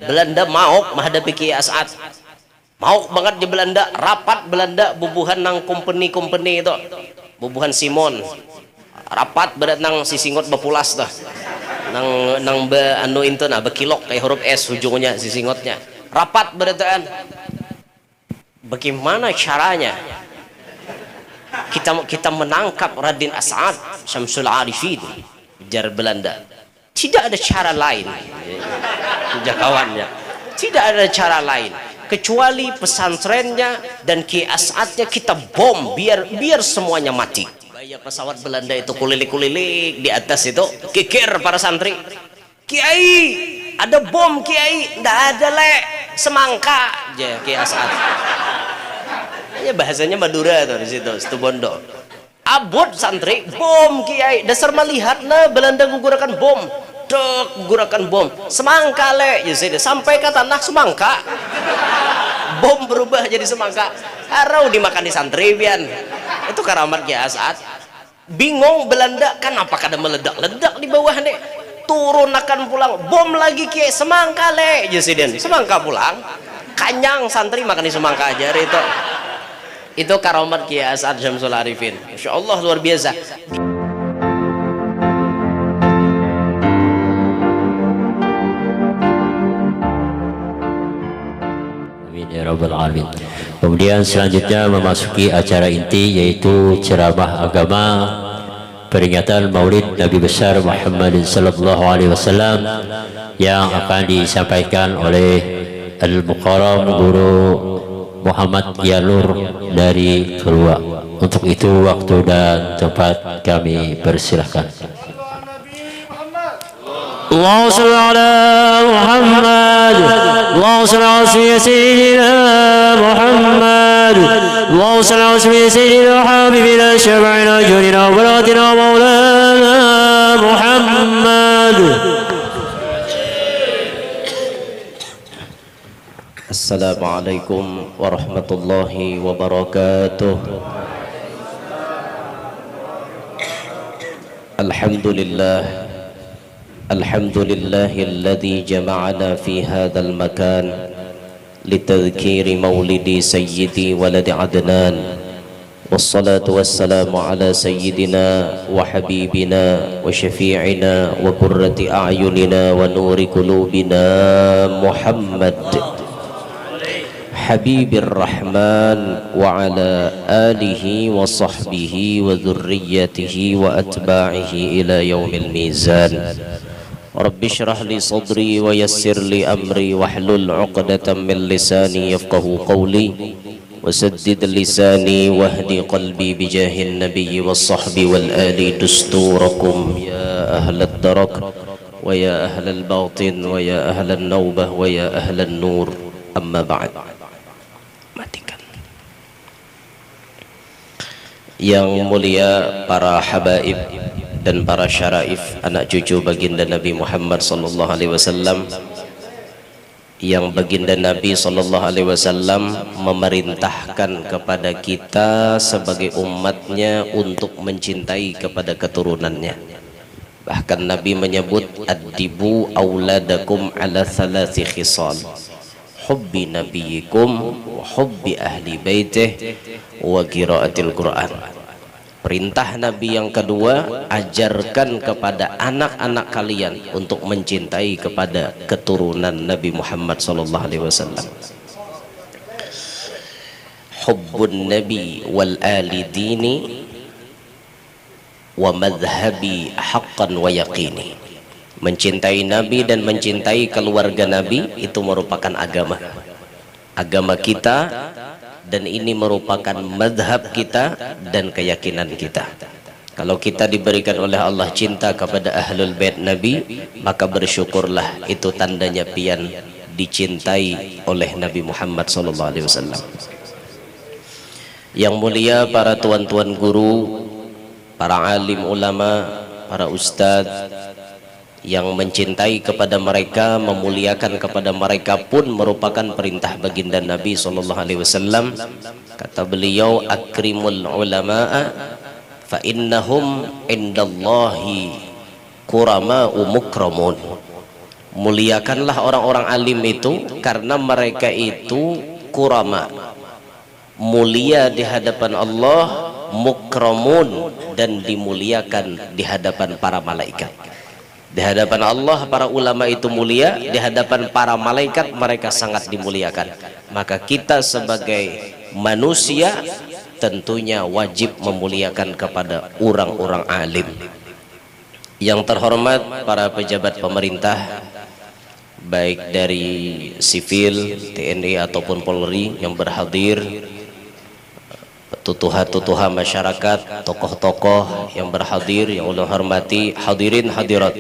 Belanda mau menghadapi Kiai As'ad, mau banget di Belanda, rapat Belanda bubuhan nang company itu, bubuhan Simon rapat berat nang sisingot bepulas dah, nang be anu itu nah bekilok kayak huruf S ujungnya sisingotnya, rapat berataan bagaimana caranya kita menangkap Raden As'ad Syamsul Arifin jar Belanda. Tidak ada cara lain, jakawannya, tidak ada cara lain kecuali pesantrennya dan Kiai As'adnya kita bom biar semuanya mati. Gaya pesawat Belanda itu kulilik-kulilik di atas itu kikir para santri, Kiai ada bom, Kiai ndak ada le semangka aja Kiai As'ad. Ya bahasanya Madura tuh di situ Bondo. Abot santri bom Kiai, dasar melihat nah Belanda menggunakan bom, gugurakan bom semangka le ya sampai ke tanah semangka, bom berubah jadi semangka, harau dimakan di santri pian. Itu karamat Kiai As'ad. Bingung Belanda kenapa kada meledak-ledak di bawah nih, turun akan pulang bom lagi Kiai semangka le ya semangka pulang, kanyang santri makan di semangka aja itu karamat Kiai As'ad Syamsul Arifin. Masya Allah luar biasa. Amin ya rabbal alamin. Kemudian selanjutnya memasuki acara inti yaitu ceramah agama peringatan Maulid Nabi besar Muhammad sallallahu alaihi wasallam yang akan disampaikan oleh Al-Mukarram Guru Muhammad Yalur dari Kelua. Untuk itu waktu dan tempat kami persilahkan. Allahumma shalli ala Muhammad, Allahumma shalli ala sayyidina Muhammad, Allahumma shalli ala sayyidina habibina syafi'ina junina walatina maulana Muhammad. Assalamualaikum warahmatullahi wabarakatuh. Alhamdulillahilladzi jama'ana fi hadzal makan litadhkiri maulidi sayyidi waladi adnan, wassalatu wassalamu ala sayyidina wa habibina wa syafi'ina wa qurrati a'yunina wa nuri qulubina Muhammad Habibir Rahman wa ala alihi wa sahbihi wa dhurriyyatihi wa atba'ihi ila yaumil mizan. Rabbi shrah li sadri wa yassir li amri wahlul 'uqdatam min lisani yafqahu qawli wa saddid lisani wahdi qalbi bijahin nabiyyi was sahbi wal ali dusturakum ya ahlad darak wa ya ahlal batin wa ya ahlan nawbah wa ya ahlan nur, amma ba'd. Matikan. Yang mulia para habaib dan para syaraif, anak cucu baginda Nabi Muhammad sallallahu alaihi wasallam, yang baginda Nabi sallallahu alaihi wasallam memerintahkan kepada kita sebagai umatnya untuk mencintai kepada keturunannya. Bahkan Nabi menyebut addibu auladakum ala thalathi khisal, hubbi nabiyikum wa hubbi ahli baitih wa qiraatil Quran. Perintah Nabi yang kedua, ajarkan kepada anak-anak kalian untuk mencintai kepada keturunan Nabi Muhammad sallallahu alaihi wasallam. Hubbun nabi wal ali dini wa madhhabi haqqan wa yaqini. Mencintai Nabi dan mencintai keluarga Nabi itu merupakan agama kita, dan ini merupakan madhab kita dan keyakinan kita. Kalau kita diberikan oleh Allah cinta kepada ahlul bait Nabi, maka bersyukurlah, itu tandanya pian dicintai oleh Nabi Muhammad SAW. Yang mulia para tuan-tuan guru, para alim ulama, para ustadz, yang mencintai kepada mereka, memuliakan kepada mereka pun merupakan perintah baginda Nabi SAW. Kata beliau, akrimul ulama'a fa innahum indallahi kurama'u mukramun. Muliakanlah orang-orang alim itu, karena mereka itu kurama, mulia di hadapan Allah, mukramun, dan dimuliakan di hadapan para malaikat. Di hadapan Allah para ulama itu mulia, di hadapan para malaikat mereka sangat dimuliakan. Maka kita sebagai manusia tentunya wajib memuliakan kepada orang-orang alim. Yang terhormat para pejabat pemerintah, baik dari sipil, TNI ataupun Polri yang berhadir, tutuha-tutuha masyarakat, tokoh-tokoh yang berhadir, yang ulun hormati, hadirin hadirat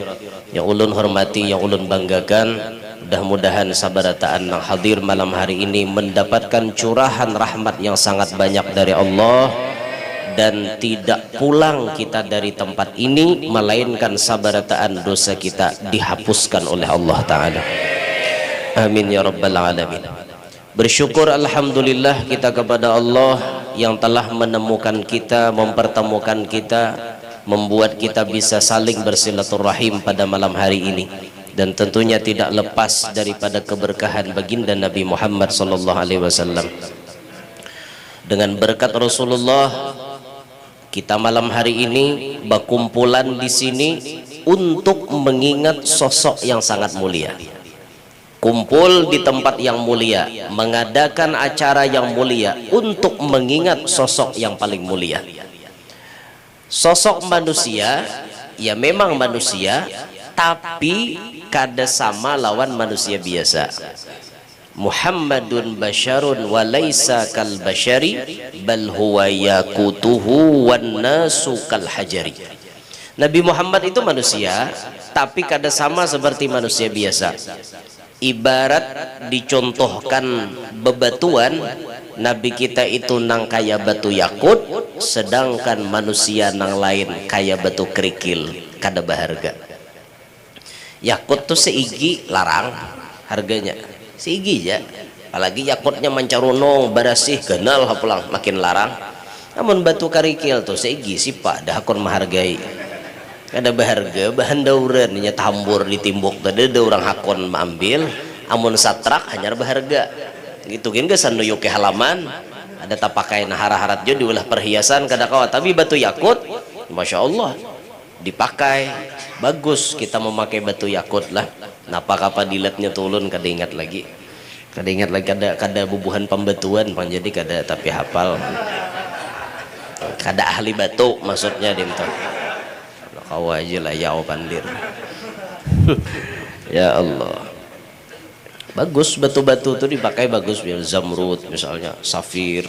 yang ulun hormati, yang ulun banggakan. Mudah-mudahan sabarataan yang hadir malam hari ini mendapatkan curahan rahmat yang sangat banyak dari Allah, dan tidak pulang kita dari tempat ini melainkan sabarataan dosa kita dihapuskan oleh Allah Ta'ala. Amin ya rabbal alamin. Bersyukur alhamdulillah kita kepada Allah yang telah menemukan kita, mempertemukan kita, membuat kita bisa saling bersilaturahim pada malam hari ini. Dan tentunya tidak lepas daripada keberkahan baginda Nabi Muhammad sallallahu alaihi wasallam. Dengan berkat Rasulullah, kita malam hari ini berkumpulan di sini untuk mengingat sosok yang sangat mulia. Kumpul di tempat yang mulia, mengadakan acara yang mulia untuk mengingat sosok yang paling mulia. Sosok manusia, ya memang manusia, tapi kada sama lawan manusia biasa. Muhammadun basyarun wa laisa kal basyari bal huwa yaqutuhu wan nasu kal hajari. Nabi Muhammad itu manusia, tapi kada sama seperti manusia biasa. Ibarat dicontohkan bebatuan, Nabi kita itu nang kaya batu yakut, sedangkan manusia nang lain kaya batu kerikil, kada berharga. Yakut tuh seigi larang harganya, seigi ya. Apalagi yakutnya mancarunong, barasih, kenal hapulang makin larang. Namun batu kerikil tuh seigi sipa dah akun menghargai. Kada berharga, bahan dauran nya tambur ditimbuk tadi ada orang hakon mengambil, amun satrak hanya berharga. Gitu kan ke sanuyuk ke halaman, ada tak pakai hara-harat jo diulah perhiasan kada kawa, tapi batu yakut, masya Allah dipakai bagus. Kita memakai batu yakut lah. Napa kapa dilatnya tulun kada ingat lagi kada bubuhan pembatuan jadi kada tapi hafal kada ahli batu maksudnya dimton. Kau aja lah ya pandir. Ya Allah, bagus batu-batu tuh dipakai bagus, biar zamrud misalnya, safir,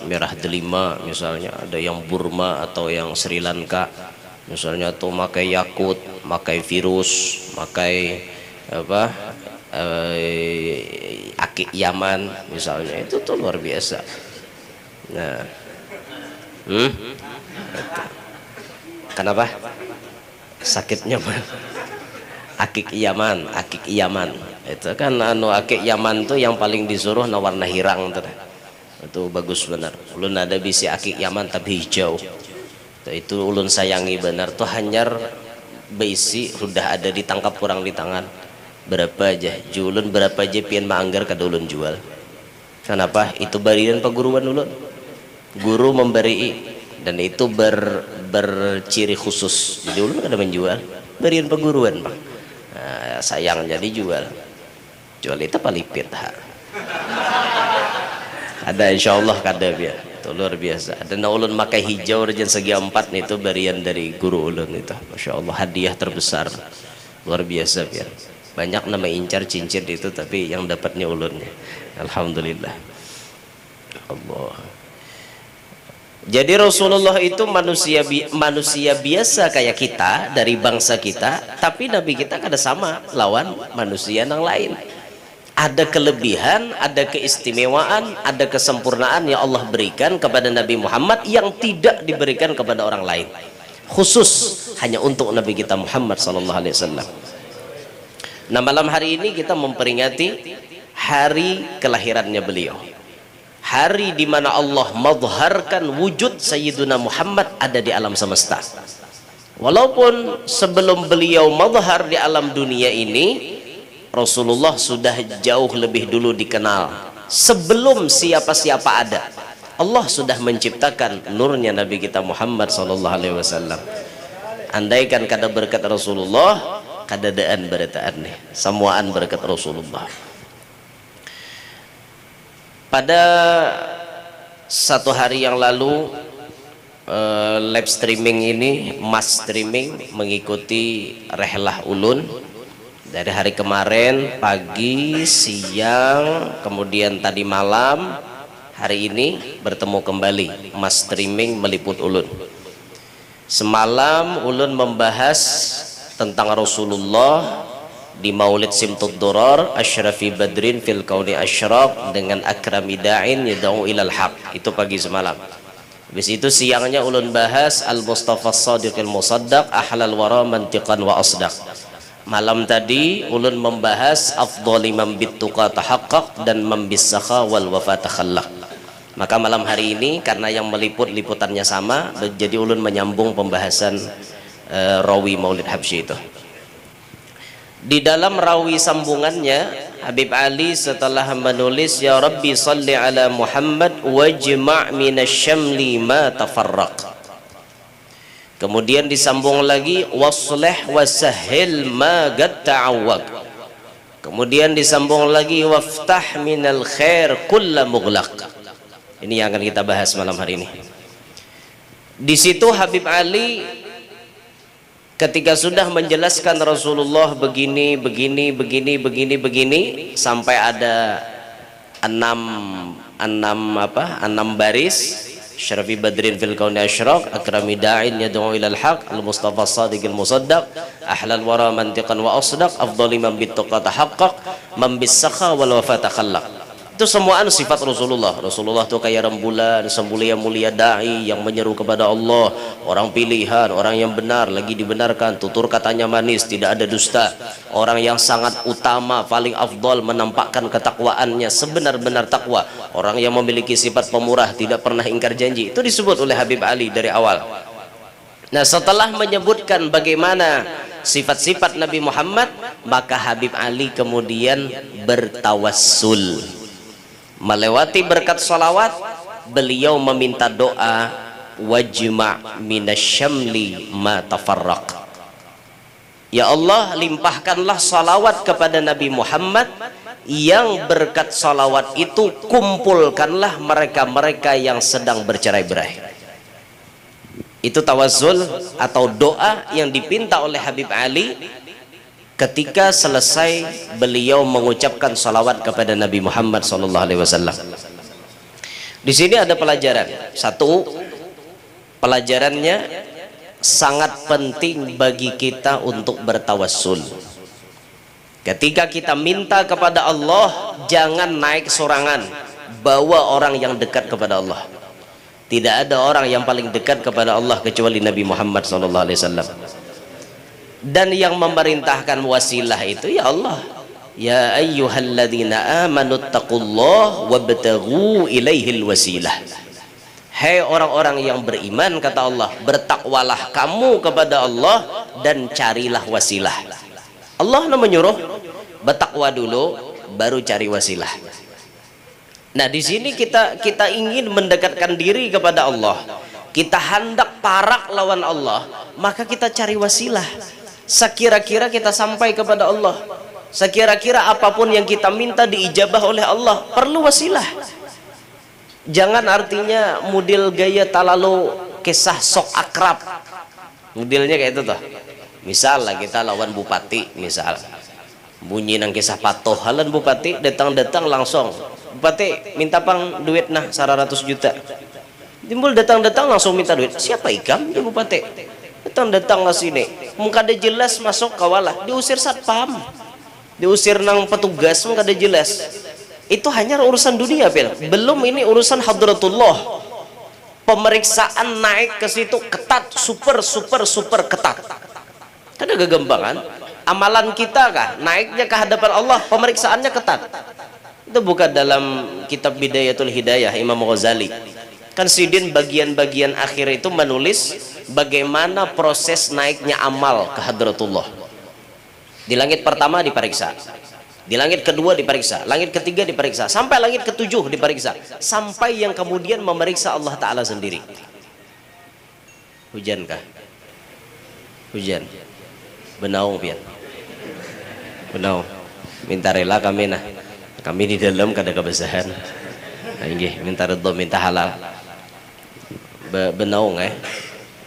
merah delima misalnya, ada yang Burma atau yang Sri Lanka misalnya tuh makai yakut, makai virus, makai akik Yaman misalnya, itu tuh luar biasa. Nah, kenapa sakitnya akik Yaman itu kan akik Yaman tuh yang paling disuruh warna hirang tuh. Itu bagus benar. Ulun ada bisi akik Yaman tapi hijau. Itu ulun sayangi benar tuh, hanyar bisi sudah ada ditangkap kurang di tangan. Berapa aja julun, berapa aja pian maanggar kada ulun jual. Kenapa? Itu barian paguruan ulun. Guru memberi, dan itu berciri khusus. Jadi ulun kada menjual. Barian paguruan, Bang. Nah, sayang jadi jual itu palipit ada insyaallah kada biar itu luar biasa. Dan ulun makai hijau rejen segi 4 nih, itu barian dari guru ulun itu, masya Allah, hadiah terbesar luar biasa. Biar banyak nama incar cincin itu, tapi yang dapatnya ulunnya, alhamdulillah. Allah. Jadi Rasulullah itu manusia biasa kayak kita, dari bangsa kita, tapi Nabi kita kada sama lawan manusia yang lain. Ada kelebihan, ada keistimewaan, ada kesempurnaan yang Allah berikan kepada Nabi Muhammad yang tidak diberikan kepada orang lain. Khusus hanya untuk Nabi kita Muhammad sallallahu alaihi wasallam. Nah, malam hari ini kita memperingati hari kelahirannya beliau. Hari di mana Allah madzharkan wujud Sayyiduna Muhammad ada di alam semesta. Walaupun sebelum beliau mazhar di alam dunia ini, Rasulullah sudah jauh lebih dulu dikenal. Sebelum siapa-siapa ada, Allah sudah menciptakan nurnya Nabi kita Muhammad SAW. Andaikan kada berkat Rasulullah, kada daan berataan nih, semuaan berkat Rasulullah. Pada satu hari yang lalu, live streaming ini, mass streaming, mengikuti rehlah ulun dari hari kemarin, pagi, siang, kemudian tadi malam, hari ini bertemu kembali, mass streaming meliput ulun. Semalam ulun membahas tentang Rasulullah di Maulid Simtud Durar, Asyrafi Badrin fil Kauni Asyraq dengan akrami da'in yad'u ilal haq. Itu pagi semalam. Habis itu siangnya ulun bahas Al-Mustafa As-Sadiqil Musaddaq ahlal wara mantiqan wa asdaq. Malam tadi ulun membahas afdhali man bittuqa tahaqqaq dan man bisakha wal wafa takhallaq. Maka malam hari ini karena yang meliput liputannya sama, jadi ulun menyambung pembahasan rawi Maulid Habsyi itu. Di dalam rawi sambungannya, Habib Ali setelah menulis ya Rabbi salli ala Muhammad wajma' minasyamli ma tafarraq. Kemudian disambung lagi waslih wasahhil ma qad ta'awwaq. Kemudian disambung lagi waftah minal khair kulla mughlaq. Ini yang akan kita bahas malam hari ini. Di situ Habib Ali ketika sudah menjelaskan Rasulullah begini sampai ada enam baris. Syarafi Badrin fil Kauni Asyraq, akrami da'in yad'u ilal haq, al-Mustafa As-Sadiqil Musaddaq, ahlal wara mantiqan wa asdaq, afdhali man bittuqa tahaqqaq, man bisakha wal wafa takhallaq. Itu semuaan sifat Rasulullah. Rasulullah itu kayak rembulan, semulia-mulia dai yang menyeru kepada Allah, orang pilihan, orang yang benar, lagi dibenarkan, tutur katanya manis, tidak ada dusta, orang yang sangat utama, paling afdal, menampakkan ketakwaannya sebenar-benar takwa, orang yang memiliki sifat pemurah, tidak pernah ingkar janji. Itu disebut oleh Habib Ali dari awal. Nah, setelah menyebutkan bagaimana sifat-sifat Nabi Muhammad, maka Habib Ali kemudian bertawassul. Melewati berkat salawat, beliau meminta doa wajma' minasyamli ma tafarraq. Ya Allah, limpahkanlah salawat kepada Nabi Muhammad, yang berkat salawat itu kumpulkanlah mereka-mereka yang sedang bercerai-berai. Itu tawassul atau doa yang dipinta oleh Habib Ali ketika selesai beliau mengucapkan salawat kepada Nabi Muhammad SAW. Di sini ada pelajaran. Satu, pelajarannya sangat penting bagi kita untuk bertawassul. Ketika kita minta kepada Allah, jangan naik sorangan, bawa orang yang dekat kepada Allah. Tidak ada orang yang paling dekat kepada Allah kecuali Nabi Muhammad SAW. Dan yang memerintahkan wasilah itu ya Allah. Ya ayyuhalladzina amanu taqullah wabtaghu ilaihil wasilah. Hai orang-orang yang beriman, kata Allah, bertakwalah kamu kepada Allah dan carilah wasilah. Allah menyuruh bertakwa dulu baru cari wasilah. Nah, di sini kita ingin mendekatkan diri kepada Allah. Kita hendak parak lawan Allah, maka kita cari wasilah. Sekira-kira kita sampai kepada Allah, sekira-kira apapun yang kita minta diijabah oleh Allah, perlu wasilah. Jangan artinya model gaya talalu kisah sok akrab, modelnya kayak itu toh. Misal lah kita lawan bupati, misal bunyi nang kisah patuh halan bupati, datang-datang langsung bupati minta pang duit nah 100 juta. Timbul datang-datang langsung minta duit. Siapa ikam ya bupati? Datang lah sini, muka ada jelas masuk kawalah, diusir satpam, diusir nang petugas, muka ada jelas. Itu hanya urusan dunia, belum ini urusan hadratullah. Pemeriksaan naik ke situ ketat, super ketat. Kan agak gampang kan? Amalan kita kah naiknya ke hadapan Allah, pemeriksaannya ketat. Itu bukan dalam kitab Bidayatul Hidayah Imam Ghazali. Kan Sidin bagian-bagian akhir itu menulis bagaimana proses naiknya amal ke hadratullah. Di langit pertama diperiksa, di langit kedua diperiksa, langit ketiga diperiksa, sampai langit ketujuh diperiksa, sampai yang kemudian memeriksa Allah Ta'ala sendiri. Hujan kah? Hujan. Benaung pian. Benaung. Minta rela kami nah. Kami di dalam kada kebesaran. Nah, inggih minta redha, minta halal. Benaung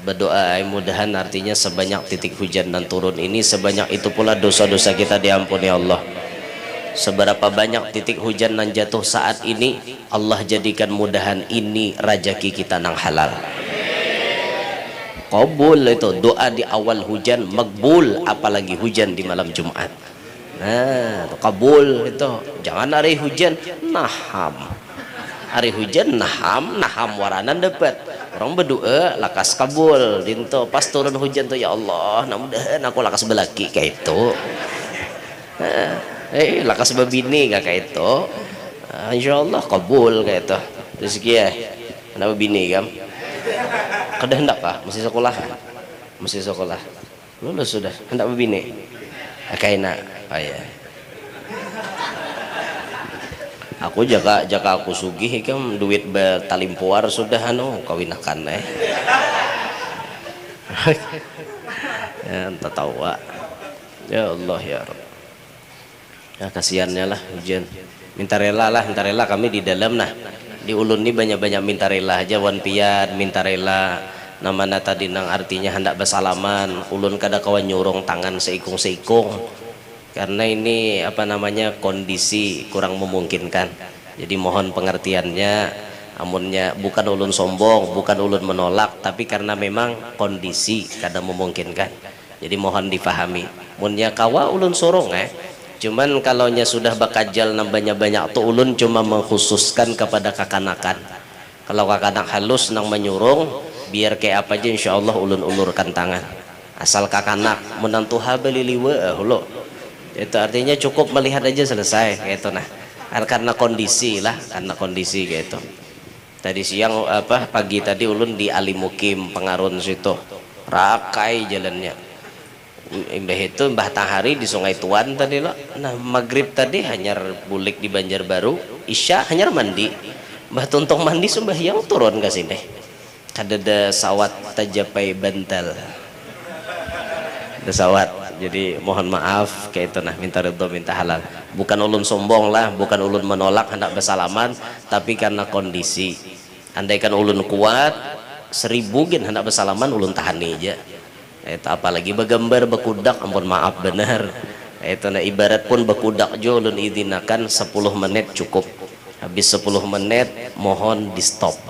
berdoa mudahan artinya sebanyak titik hujan dan turun ini, sebanyak itu pula dosa-dosa kita diampuni Allah. Seberapa banyak titik hujan yang jatuh saat ini, Allah jadikan mudahan ini rajaki kita nang halal. Qabul itu doa di awal hujan, makbul apalagi hujan di malam Jumat. Nah, kabul itu. Jangan hari hujan naham. Hari hujan naham waranan dapat. Orang berdoa lakas kabul. Dinto pas turun hujan tuh ya Allah, mudah-mudahan aku lakas belaki kayak itu. Lakas babini kayak itu. Insyaallah kabul kayak itu. Rezeki ya. Kenapa bini kan? Kada hendak kah? Masih sekolah? Masih sekolah. Lulus sudah. Hendak babini. Kaina. Oh ya. Aku jaga aku sugih kan duit bertalimpuar sudah kawinakan ya entah tahu ya Allah ya Rabb. Ya kasihannya lah hujan. Minta rela kami di dalam nah. Di ulun ini banyak-banyak minta rela aja wan pian minta rela namana tadi nang artinya hendak bersalaman ulun kada kawan nyurung tangan seikung karena ini apa namanya kondisi kurang memungkinkan, jadi mohon pengertiannya. Amunnya bukan ulun sombong, bukan ulun menolak, tapi karena memang kondisi kada memungkinkan, jadi mohon difahami. Munnya kawa ulun sorong cuman kalaunya sudah bakajal nambahnya banyak tuh ulun cuma mengkhususkan kepada kakanakan. Kalau kakanak halus nang menyurung biar kayak apa aja insyaallah ulun ulurkan tangan, asal kakanak menantu habaliliwa lo. Itu artinya cukup melihat aja selesai kayak itu nah. Karena kondisi lah, karena kondisi kayak itu. Tadi siang pagi tadi ulun di Alimukim Pengarun situ. Rakai jalannya. Mbah Tahari di Sungai Tuan tadi lo. Nah, maghrib tadi hanyar bulik di Banjarbaru, Isya hanyar mandi. Mbah Tuntong mandi sembahyang turun ke sini. Kadada sawat tajapai bantal. Ada sawat. Jadi mohon maaf kayak itu nah, minta ridho minta halal. Bukan ulun sombong lah, bukan ulun menolak hendak bersalaman, tapi karena kondisi. Andaikan ulun kuat 1000 gen hendak bersalaman ulun tahan aja. Itu apalagi begambar bekudak, ampun maaf benar. Itu nah ibarat pun bekudak jo ulun izinakan 10 menit cukup. Habis 10 menit mohon di stop.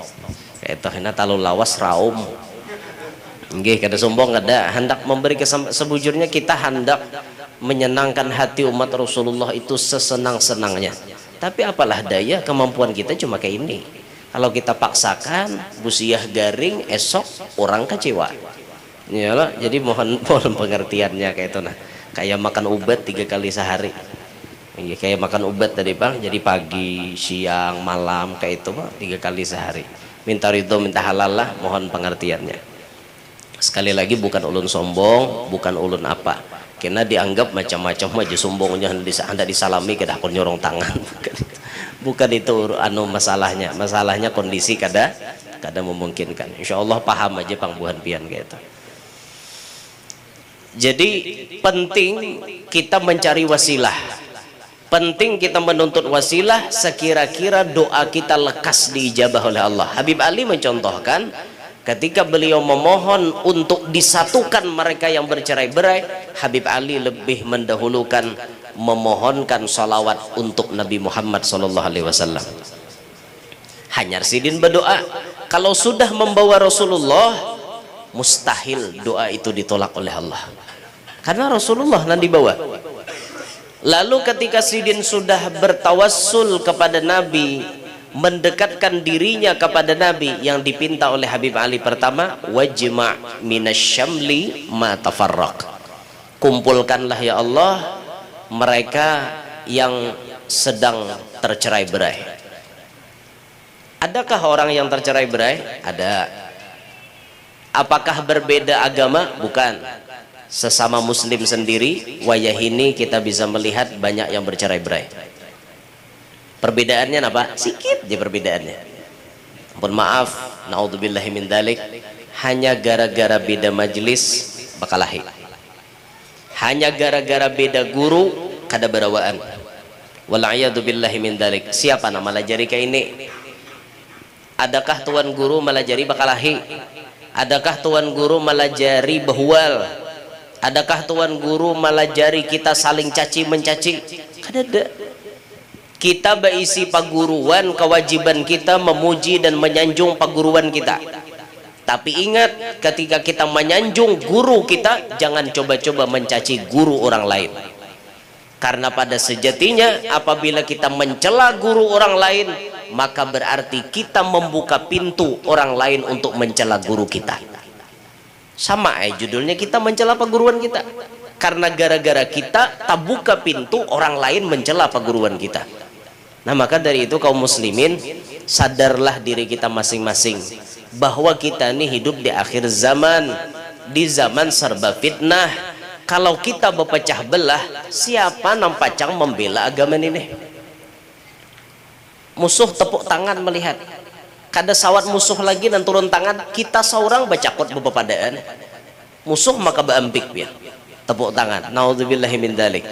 Itu hena talu lawas raum. Nggih, kada sombong kada, hendak memberi sebujurnya kita hendak menyenangkan hati umat Rasulullah itu sesenang-senangnya. Tapi apalah daya kemampuan kita cuma kayak ini. Kalau kita paksakan busiah garing esok orang kecewa. Iyalah, jadi mohon pengertiannya kayak itu nah. Kayak makan ubat 3 kali sehari. Nggih, kayak makan ubat tadi Bang, jadi pagi, siang, malam kayak itu Bang 3 kali sehari. Minta ridho, minta halal lah, mohon pengertiannya. Sekali lagi bukan ulun sombong, bukan ulun apa, karena dianggap macam-macam aja sombongnya hendak disalami kada aku nyorong tangan. Bukan itu masalahnya kondisi kada memungkinkan. Insyaallah paham aja pangbuhan pian gitu. Jadi penting kita mencari wasilah, penting kita menuntut wasilah sekira-kira doa kita lekas diijabah oleh Allah. Habib Ali mencontohkan ketika beliau memohon untuk disatukan mereka yang bercerai-berai, Habib Ali lebih mendahulukan memohonkan salawat untuk Nabi Muhammad SAW. Hanyar Sidin berdoa, kalau sudah membawa Rasulullah, mustahil doa itu ditolak oleh Allah, karena Rasulullah yang dibawa. Lalu ketika Sidin sudah bertawassul kepada Nabi, mendekatkan dirinya kepada Nabi, yang dipinta oleh Habib Ali pertama, wajma' minasyamli ma tafarraq, kumpulkanlah ya Allah mereka yang sedang tercerai-berai. Adakah orang yang tercerai berai? Ada. Apakah berbeda agama? Bukan. Sesama muslim sendiri, wayah ini kita bisa melihat banyak yang bercerai berai. Perbedaannya apa? Sikit aja perbedaannya. Ampun maaf, naudzubillahi min dzalik, hanya gara-gara beda majelis bakalahi. Hanya gara-gara beda guru kada berawaan. Wal'iyadu billahi min dzalik. Siapa nama lajari kayak ini? Adakah tuan guru melajari bakalahi? Adakah tuan guru melajari bahwal? Adakah tuan guru melajari kita saling caci mencaci? Kada. Kita berisi paguruan, kewajiban kita memuji dan menyanjung paguruan kita. Tapi ingat, ketika kita menyanjung guru kita, jangan coba-coba mencaci guru orang lain. Karena pada sejatinya apabila kita mencela guru orang lain, maka berarti kita membuka pintu orang lain untuk mencela guru kita. Sama judulnya kita mencela paguruan kita. Karena gara-gara kita tak buka pintu orang lain mencela paguruan kita. Nah maka dari itu kaum muslimin, sadarlah diri kita masing-masing bahwa kita ini hidup di akhir zaman, di zaman serba fitnah. Kalau kita berpecah belah, siapa nampacang membela agama ini? Musuh tepuk tangan melihat, kada sawat musuh lagi dan turun tangan, kita seorang bacakot bepapadaan. Musuh maka beambik ya, tepuk tangan. Naudzubillahi min dzalik.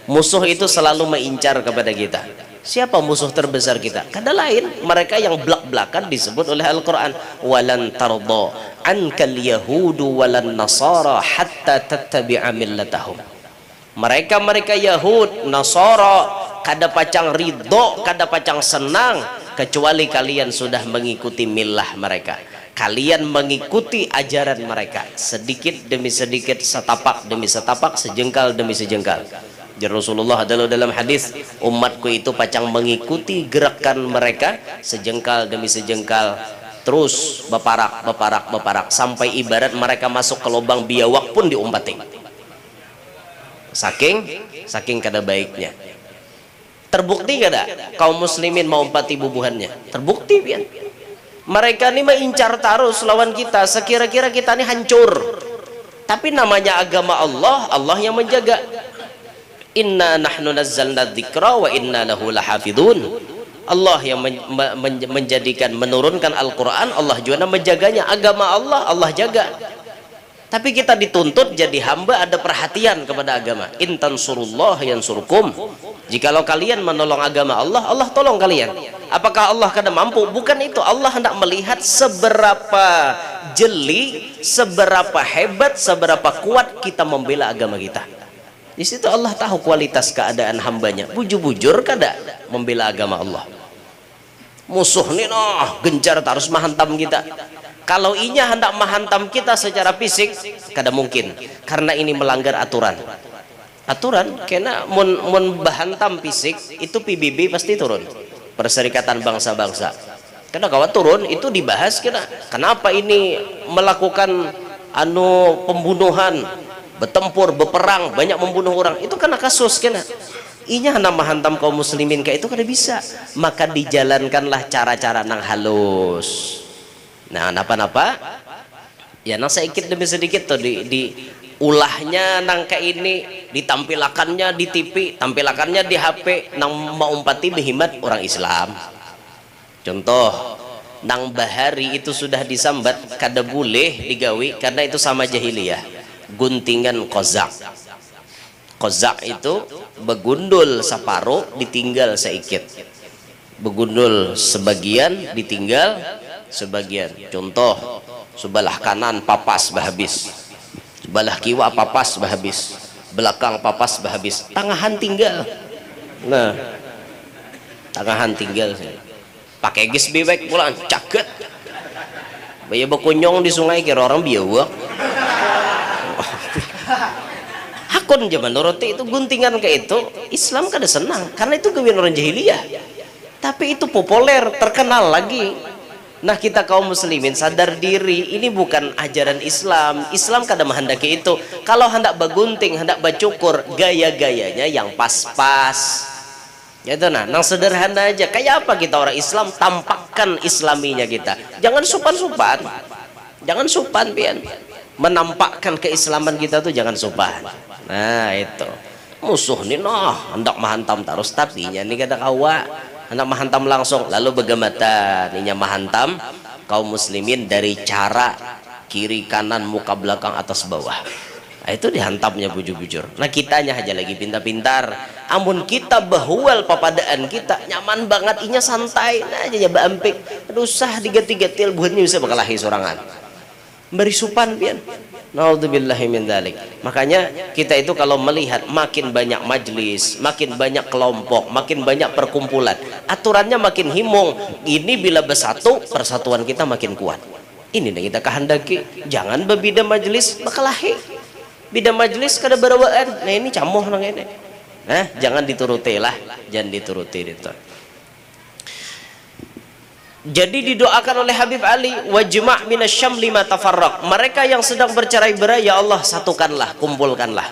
Musuh itu selalu mengincar kepada kita. Siapa musuh terbesar kita? Kada lain, mereka yang belak-belakan disebut oleh Al-Quran. Walan tarda ankal yahudu walan nasara hatta tattabi'a millatahum. Mereka Yahud, Nasara, kada pacang ridho, kada pacang senang, kecuali kalian sudah mengikuti millah mereka. Kalian mengikuti ajaran mereka. Sedikit demi sedikit, setapak demi setapak, sejengkal demi sejengkal. Jadi Rasulullah adalah dalam hadis, umatku itu pacang mengikuti gerakan mereka sejengkal demi sejengkal, terus beparak sampai ibarat mereka masuk ke lubang biawak pun diumpatin. Saking kada baiknya. Terbukti kada kaum muslimin mau umpati bubuhannya? Terbukti pian. Mereka ini mengincar terus lawan kita, sekira-kira kita ini hancur. Tapi namanya agama Allah, Allah yang menjaga. Inna nahnu nazzalna dzikra wa inna lahu lahafidun. Allah yang menjadikan, menurunkan Al-Quran, Allah juga menjaganya. Agama Allah, Allah jaga. Tapi kita dituntut jadi hamba, ada perhatian kepada agama. In tansurullah yansurkum. Jikalau kalian menolong agama Allah, Allah tolong kalian. Apakah Allah kada mampu? Bukan itu. Allah hendak melihat seberapa jeli, seberapa hebat, seberapa kuat kita membela agama kita. Di situ Allah tahu kualitas keadaan hambanya. Bujur-bujur kada membela agama Allah. Musuh nih gencar terus menghantam kita. Kalau inya hendak menghantam kita secara fisik, kada mungkin. Karena ini melanggar aturan. Aturan kena mun bahantam fisik itu PBB pasti turun. Perserikatan Bangsa-Bangsa. Karena kalau turun itu dibahas kena. Kenapa ini melakukan pembunuhan? Bertempur, berperang, banyak membunuh orang, itu karena kasus kena. Inya hendak menghantam kaum muslimin kayak itu kada bisa. Maka dijalankanlah cara-cara nang halus. Nah, napa-napa ya nang sedikit demi sedikit tuh di ulahnya nang kayak ini, ditampilakannya di TV, tampilakannya di HP, nang mau umpati behimat orang Islam. Contoh, nang bahari itu sudah disambat kada boleh digawi karena itu sama jahiliyah. Guntingan kozak. Kozak itu begundul separuh ditinggal sedikit, begundul sebagian ditinggal sebagian. Contoh, sebelah kanan papas habis, sebelah kiwa papas habis, belakang papas habis, tangahan tinggal. Nah, tangahan tinggal pakai gis bebek pulang caket bayi berkunyong di sungai kira orang biawak. Hakun zaman roti itu guntingan kayak itu Islam kada senang karena itu gawean orang jahiliyah. Tapi itu populer, terkenal lagi. Nah, kita kaum muslimin sadar diri, ini bukan ajaran Islam. Islam kada menghendaki itu. Kalau hendak bagunting, hendak bacukur, gaya-gayanya yang pas-pas. Ya itu nah, nang sederhana aja. Kayak apa kita orang Islam, tampakkan islaminya kita. Jangan supan-supan. Jangan supan pian. Menampakkan keislaman kita tuh jangan supan. Nah, itu. Musuh nih noh, hendak mahantam terus tapi nya nih kada kawa. Hendak mahantam langsung lalu begematan. Ninya mahantam kaum muslimin dari cara kiri kanan muka belakang atas bawah. Nah, itu dihantamnya bujur-bujur. Nah kitanya aja lagi pintar-pintar. Amun kita bahual papadaan kita nyaman banget, inya santai. Nah aja baempik. Aduh usah digat-gatil buatnya bisa bakalahi sorangan. Beri supan pian. Naudzubillahi min dzalik. Makanya kita itu kalau melihat makin banyak majlis, makin banyak kelompok, makin banyak perkumpulan, aturannya makin himung. Ini bila bersatu, persatuan kita makin kuat. Ini yang kita kehendaki. Jangan berbeda majlis bakalahi. Bida majlis kada berawaan. Nah ini camoh nang ini. Nah, jangan dituruti lah, jangan dituruti itu. Jadi didoakan oleh Habib Ali, wajma' minasyam lima tafarraq. Mereka yang sedang bercerai-berai, ya Allah satukanlah, kumpulkanlah.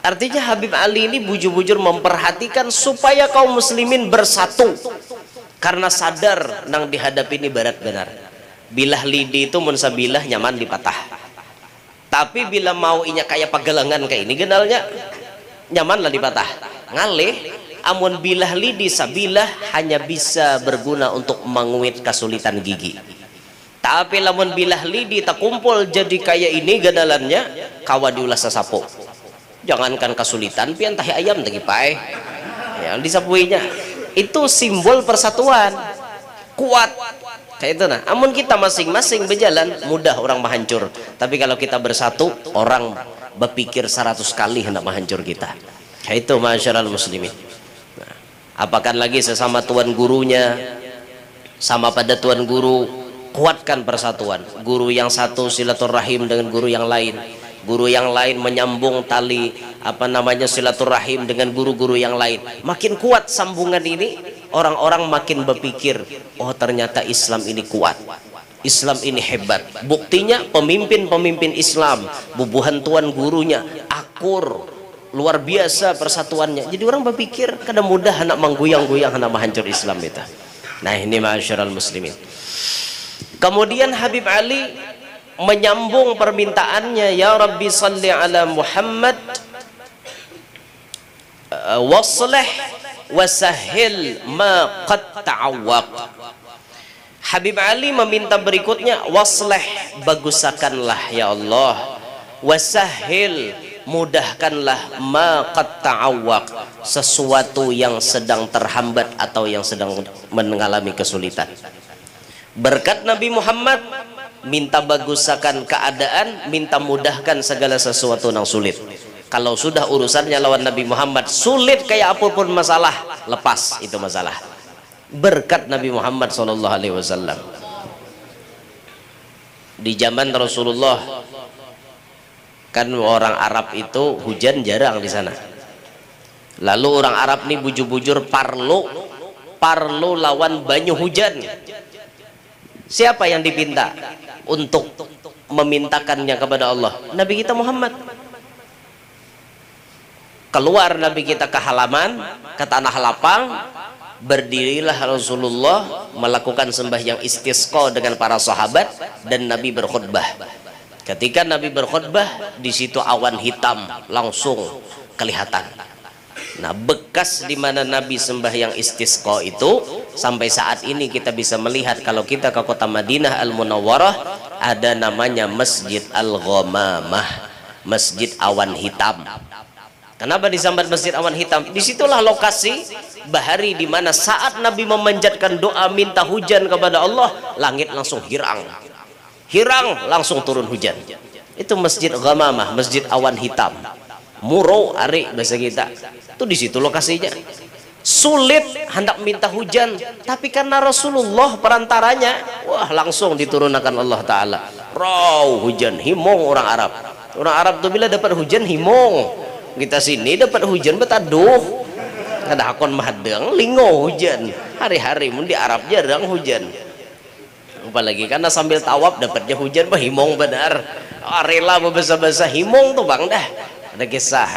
Artinya Habib Ali ini bujur-bujur memperhatikan supaya kaum muslimin bersatu. Karena sadar nang dihadapi ini berat benar. Bilah lidi itu munsabilah nyaman dipatah. Tapi bila mau inya kayak pagelangan kayak ini genalnya nyamanlah dipatah. Ngalih amun bilah lidi sabilah hanya bisa berguna untuk menguit kesulitan gigi. Tapi lamun bilah lidi tak kumpul jadi kayak ini genalannya kawa diulas sasapo. Jangankan kesulitan pian tahi ayam tagi pae. Ya disapuinya. Itu simbol persatuan. Kuat. Kayak itu nah, amun kita masing-masing berjalan mudah orang menghancur. Tapi kalau kita bersatu, orang berpikir 100 kali hendak menghancur kita. Kayak itu masyarakat muslimin. Nah, apakan lagi sesama tuan gurunya, sama pada tuan guru, kuatkan persatuan. Guru yang satu silaturahim dengan guru yang lain. Guru yang lain menyambung tali silaturahim dengan guru-guru yang lain. Makin kuat sambungan ini, orang-orang makin berpikir, oh ternyata Islam ini kuat, Islam ini hebat. Buktinya pemimpin-pemimpin Islam, bubuhan tuan gurunya akur, luar biasa persatuannya. Jadi orang berpikir kadang mudah hendak menggoyang-goyang, hendak menghancur Islam itu. Nah ini ma'asyiral muslimin. Kemudian Habib Ali menyambung permintaannya, ya Rabbi salli ala Muhammad waslih wasahil ma qad ta'awwaq. Habib Ali meminta berikutnya, waslih bagusakanlah ya Allah, wasahil mudahkanlah ma qad ta'awwaq sesuatu yang sedang terhambat atau yang sedang mengalami kesulitan. Berkat Nabi Muhammad minta bagusakan keadaan, minta mudahkan segala sesuatu yang sulit. Kalau sudah urusannya lawan Nabi Muhammad sulit kayak apapun masalah, lepas itu masalah. Berkat Nabi Muhammad SAW. Di zaman Rasulullah kan orang Arab itu hujan jarang di sana. Lalu orang Arab nih bujur-bujur parlo lawan banyu hujan. Siapa yang dipinta untuk memintakannya kepada Allah? Nabi kita Muhammad. Keluar Nabi kita ke halaman, ke tanah lapang, berdirilah Rasulullah melakukan sembahyang istisqa dengan para sahabat dan Nabi berkhutbah. Ketika Nabi berkhutbah, di situ awan hitam langsung kelihatan. Nah, bekas di mana Nabi sembahyang istisqa itu sampai saat ini kita bisa melihat. Kalau kita ke kota Madinah Al-Munawwarah ada namanya Masjid Al-Ghamamah, Masjid Awan Hitam. Kenapa disambat Masjid Awan Hitam? Disitulah lokasi bahari di mana saat Nabi memanjatkan doa minta hujan kepada Allah, langit langsung hirang, langsung turun hujan. Itu Masjid Ghamamah, Masjid Awan Hitam. Muro ari bahasa kita. Itu di situ lokasinya. Sulit hendak minta hujan, tapi karena Rasulullah perantaranya, wah langsung diturunkan Allah Ta'ala. Raw hujan, himong orang Arab. Orang Arab tuh bila dapat hujan himong. Kita sini dapat hujan betaduh. Ada hakon mahadeng lingo hujan. Hari-hari mun di Arab jarang hujan. Apalagi karena sambil tawaf dapatnya hujan, bah himong benar. Rela berbasa-basa himong tuh bang dah. Ada kisah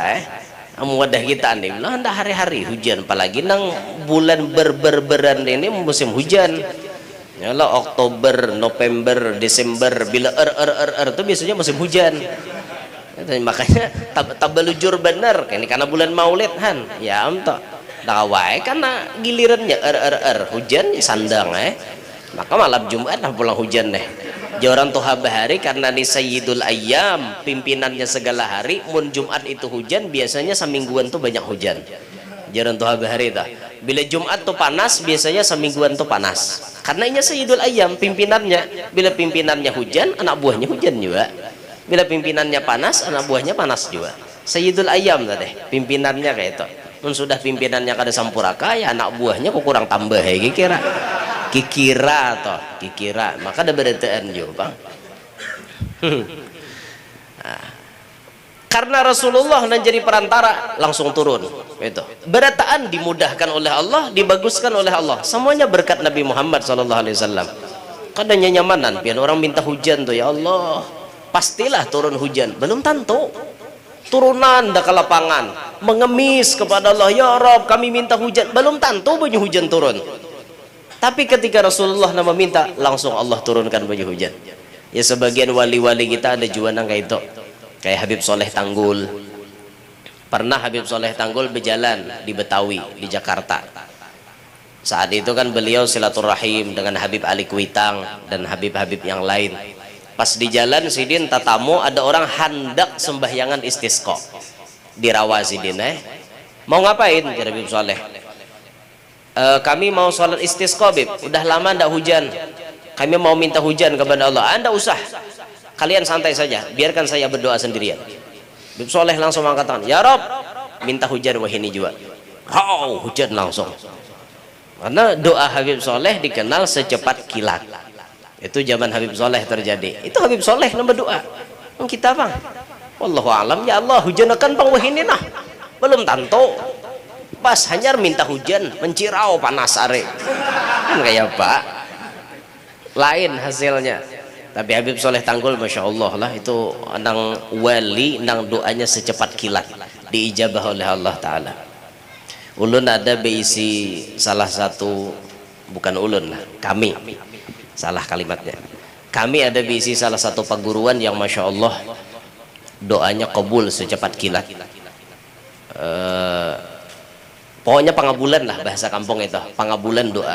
wadah kita nih bilang anda hari-hari hujan, apalagi nang bulan berberan ini musim hujan. Yalah Oktober, November, Desember bila itu biasanya musim hujan. Makanya tabelujur bener ini karena bulan Maulid han. Ya amto. Dawai karena gilirannya hujan sandang maka malam Jumat lah pulang hujan deh. Joran tuh bahari karena ni Sayyidul Ayyam, pimpinannya segala hari. Mun Jumat itu hujan, biasanya semingguan tuh banyak hujan. Joran tuh bahari dah. Bila Jumat tuh panas, biasanya semingguan tuh panas. Karena ini Sayyidul Ayyam pimpinannya. Bila pimpinannya hujan, anak buahnya hujan juga. Bila pimpinannya panas, anak buahnya panas juga. Sayyidul Ayyam tadi, pimpinannya kayak itu. Mun sudah pimpinannya kada sampuraka, ya anak buahnya kok kurang tambah kikira maka ada berataan juga bang. Nah, karena Rasulullah dan jadi perantara langsung turun itu berataan dimudahkan oleh Allah, dibaguskan oleh Allah, semuanya berkat Nabi Muhammad SAW. Kadang nyamanan biar orang minta hujan tuh, ya Allah pastilah turun hujan, belum tentu turunan dah ke lapangan mengemis kepada Allah, ya Rob kami minta hujan, belum tentu banyak hujan turun. Tapi ketika Rasulullah nama minta, langsung Allah turunkan banyak hujan. Ya sebagian wali-wali kita ada juga nang kayak itu, kayak Habib Soleh Tanggul. Pernah Habib Soleh Tanggul berjalan di Betawi, di Jakarta. Saat itu kan beliau silaturahim dengan Habib Ali Kuitang dan Habib-Habib yang lain. Pas di jalan sidin tatamu ada orang hendak sembahyangan istisqa di rawa sidin mau ngapain kata Habib Soleh? Kami mau sholat istisqa Bib, udah lama ndak hujan, kami mau minta hujan kepada Allah. Anda usah, kalian santai saja, biarkan saya berdoa sendirian. Habib Soleh langsung angkat tangan, ya Rob minta hujan wahini juga. Hujan langsung, karena doa Habib Soleh dikenal secepat kilat. Itu zaman Habib Soleh terjadi. Itu Habib Soleh nama doa kita bang, wallahu alam, ya Allah hujanakan bang wahini nah, belum tentu pas hanya minta hujan mencirau panas are kan kayak pak lain hasilnya. Tapi Habib Soleh Tanggul Masya Allah lah itu nang wali nang doanya secepat kilat diijabah oleh Allah Ta'ala. Ulun ada beisi salah satu, bukan ulun lah, kami salah kalimatnya, kami ada beisi salah satu perguruan yang Masya Allah doanya kabul secepat kilat. Pokoknya pangabulan lah bahasa kampung itu, pangabulan doa.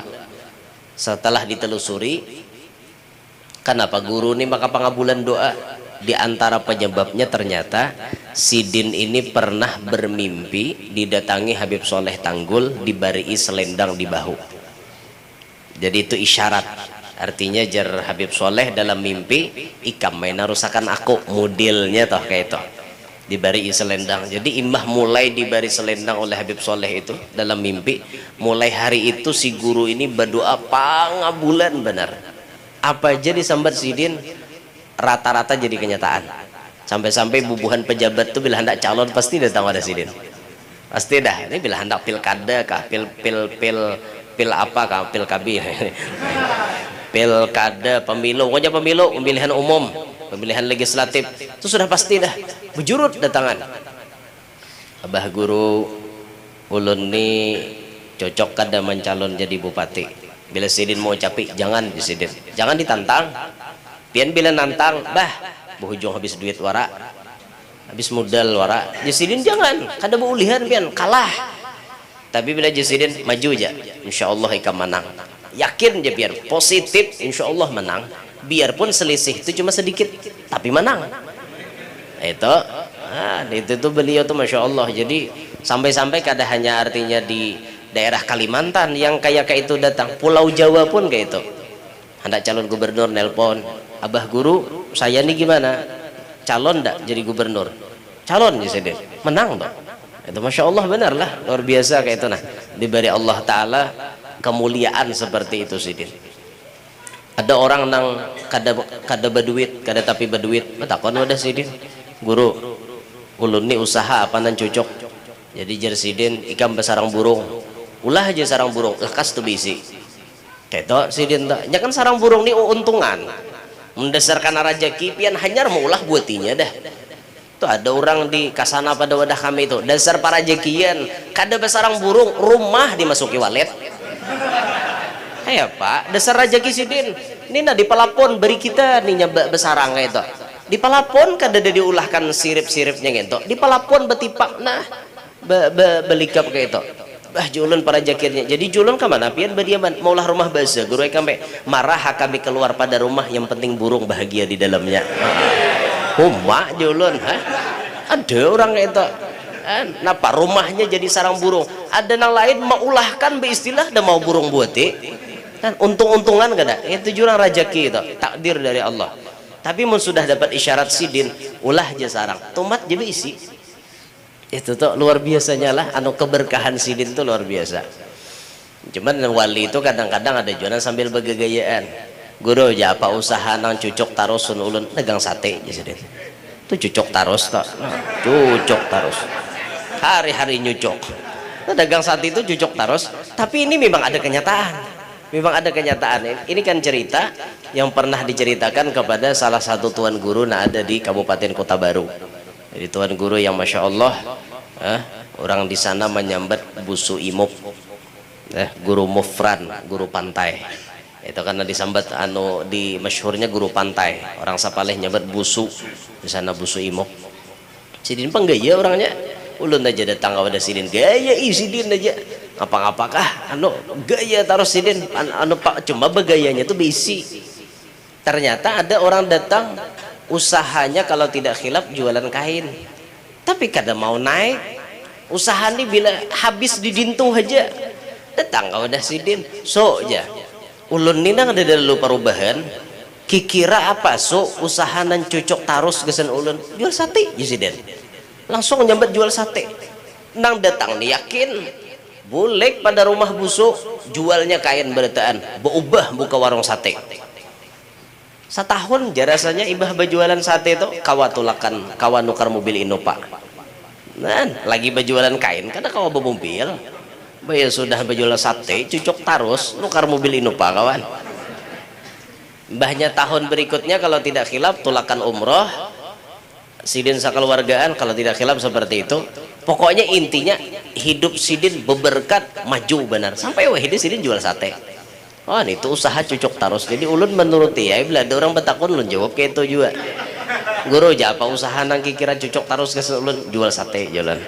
Setelah ditelusuri kenapa guru ini maka pangabulan doa, di antara penyebabnya ternyata Sidin ini pernah bermimpi didatangi Habib Soleh Tanggul dibari selendang di bahu. Jadi itu isyarat, artinya jar Habib Soleh dalam mimpi ikam main rusakan aku modelnya toh kayak itu dibari selendang. Jadi imbah mulai dibari selendang oleh Habib Soleh itu dalam mimpi, mulai hari itu si guru ini berdoa pangabulan benar. Apa aja disambat Sidin rata-rata jadi kenyataan. Sampai-sampai bubuhan pejabat tuh bila hendak calon pasti datang pada Sidin. Pasti dah. Ini bila hendak pilkada kah, pil apa kah, pilkabi. Pilkada, pemilu, pokoknya pemilu, pemilihan umum, pemilihan legislatif itu sudah pasti dah bujurut datangan. Abah guru ulun ni cocok kada mencalon jadi bupati. Bila Sidin mau capik jangan di Sidin, jangan ditantang. Pian bila nantang bah berujung habis duit wara, habis modal wara. Sidin jangan, kada beulihan pian kalah. Tapi bila Sidin maju aja, insyaallah ikam menang. Yakin je biar positif, insyaallah menang. Biarpun selisih itu cuma sedikit tapi menang. Itu tuh beliau tuh Masya Allah. Jadi sampai-sampai kada hanya artinya di daerah Kalimantan yang kayak itu datang, Pulau Jawa pun kayak itu. Hendak calon gubernur nelpon, abah guru saya nih gimana, calon ndak jadi gubernur? Calon di sini menang dong. Itu Masya Allah benar lah, luar biasa kayak itu. Nah diberi Allah Ta'ala kemuliaan seperti itu Sidin. Ada orang nang kada berduit, kada tapi berduit, takon wadah Sidin, guru ulun ni usaha apa nan cocok. Jadi jar Sidin ikam besarang burung, ulah aja sarang burung, lekas tu bisi. Kayak Sidin tak, kan sarang burung ni untungan, mendasarkan rezeki pian hanyar mau ulah buatinya dah. Tuh ada orang di kasana pada wadah kami itu, dasar para jekian, kada besarang burung, rumah dimasuki walet. Ya Pak, dasar rajaki sidin. Ini nah di pelapon beri kita nih besarang kayak itu. Di pelapon kada ada diulahkan sirip-siripnya gitu. Di pelapon betipak nah belikap kayak itu. Bah julun para jakirnya. Jadi julun ke mana? Pian berdiaman maulah rumah bahasa. Guru kami marah kami keluar pada rumah yang penting burung bahagia di dalamnya. Huma julun, ha? Ada orang itu. Napa rumahnya jadi sarang burung? Ada yang lain maulahkan beristilah dan mau burung buati. Kan untung-untungan kada? Itu jurang rajaki itu, takdir dari Allah. Tapi mun sudah dapat isyarat sidin, ulah aja sarang. Tomat je isi. Itu tuh luar biasanya lah, anu keberkahan sidin tuh luar biasa. Cuman wali itu kadang-kadang ada jualan sambil bergegayaan. Guru aja apa usaha nang cucuk tarusun ulun dagang sate aja sidin. Itu cucuk tarus tak? Cucuk tarus. Hari-hari nyucuk. Nah, dagang sate itu cucuk tarus. Tapi ini memang ada kenyataan. Memang ada kenyataan. Ini kan cerita yang pernah diceritakan kepada salah satu tuan guru nah ada di Kabupaten Kota Baru. Jadi tuan guru yang masya Allah, orang di sana menyambat busu imop, guru mufran, guru pantai. Itu karena disambat anu di masyhurnya guru pantai. Orang Sapaleh nyambat busu, di sana busu imop. Sidin penggaya orangnya. Ulun aja datang kepada sidin gaya sidin aja ngapa-ngapakah anu gaya taruh sidin anu pak cuma begayanya tuh bisi. Ternyata ada orang datang usahanya kalau tidak khilaf jualan kain, tapi kada mau naik usaha ini bila habis didintuh aja datang kepada sidin so aja ulun ini nang ada dulu perubahan kikira apa so usaha nan cocok tarus gesen ulun jual sate ya sidin langsung nyambat jual sate nang datang nih yakin boleh pada rumah busuk jualnya kain berataan berubah buka warung sate setahun jarasanya ibah berjualan sate itu kawatulakan kawan nukar mobil Innova nah lagi berjualan kain karena kawan bermobil bayar sudah berjualan sate cocok tarus nukar mobil Innova kawan mbahnya tahun berikutnya kalau tidak khilaf tulakan umroh sidin sakeluargaan kalau tidak khilaf seperti itu pokoknya intinya hidup sidin beberkat maju benar sampai wahidi sidin jual sate. Oh itu usaha cucuk tarus jadi ulun menuruti ya bila ada orang betakun ulun jawab kayak itu juga guru aja apa usaha nang kira cucuk tarus ke ulun jual sate jalan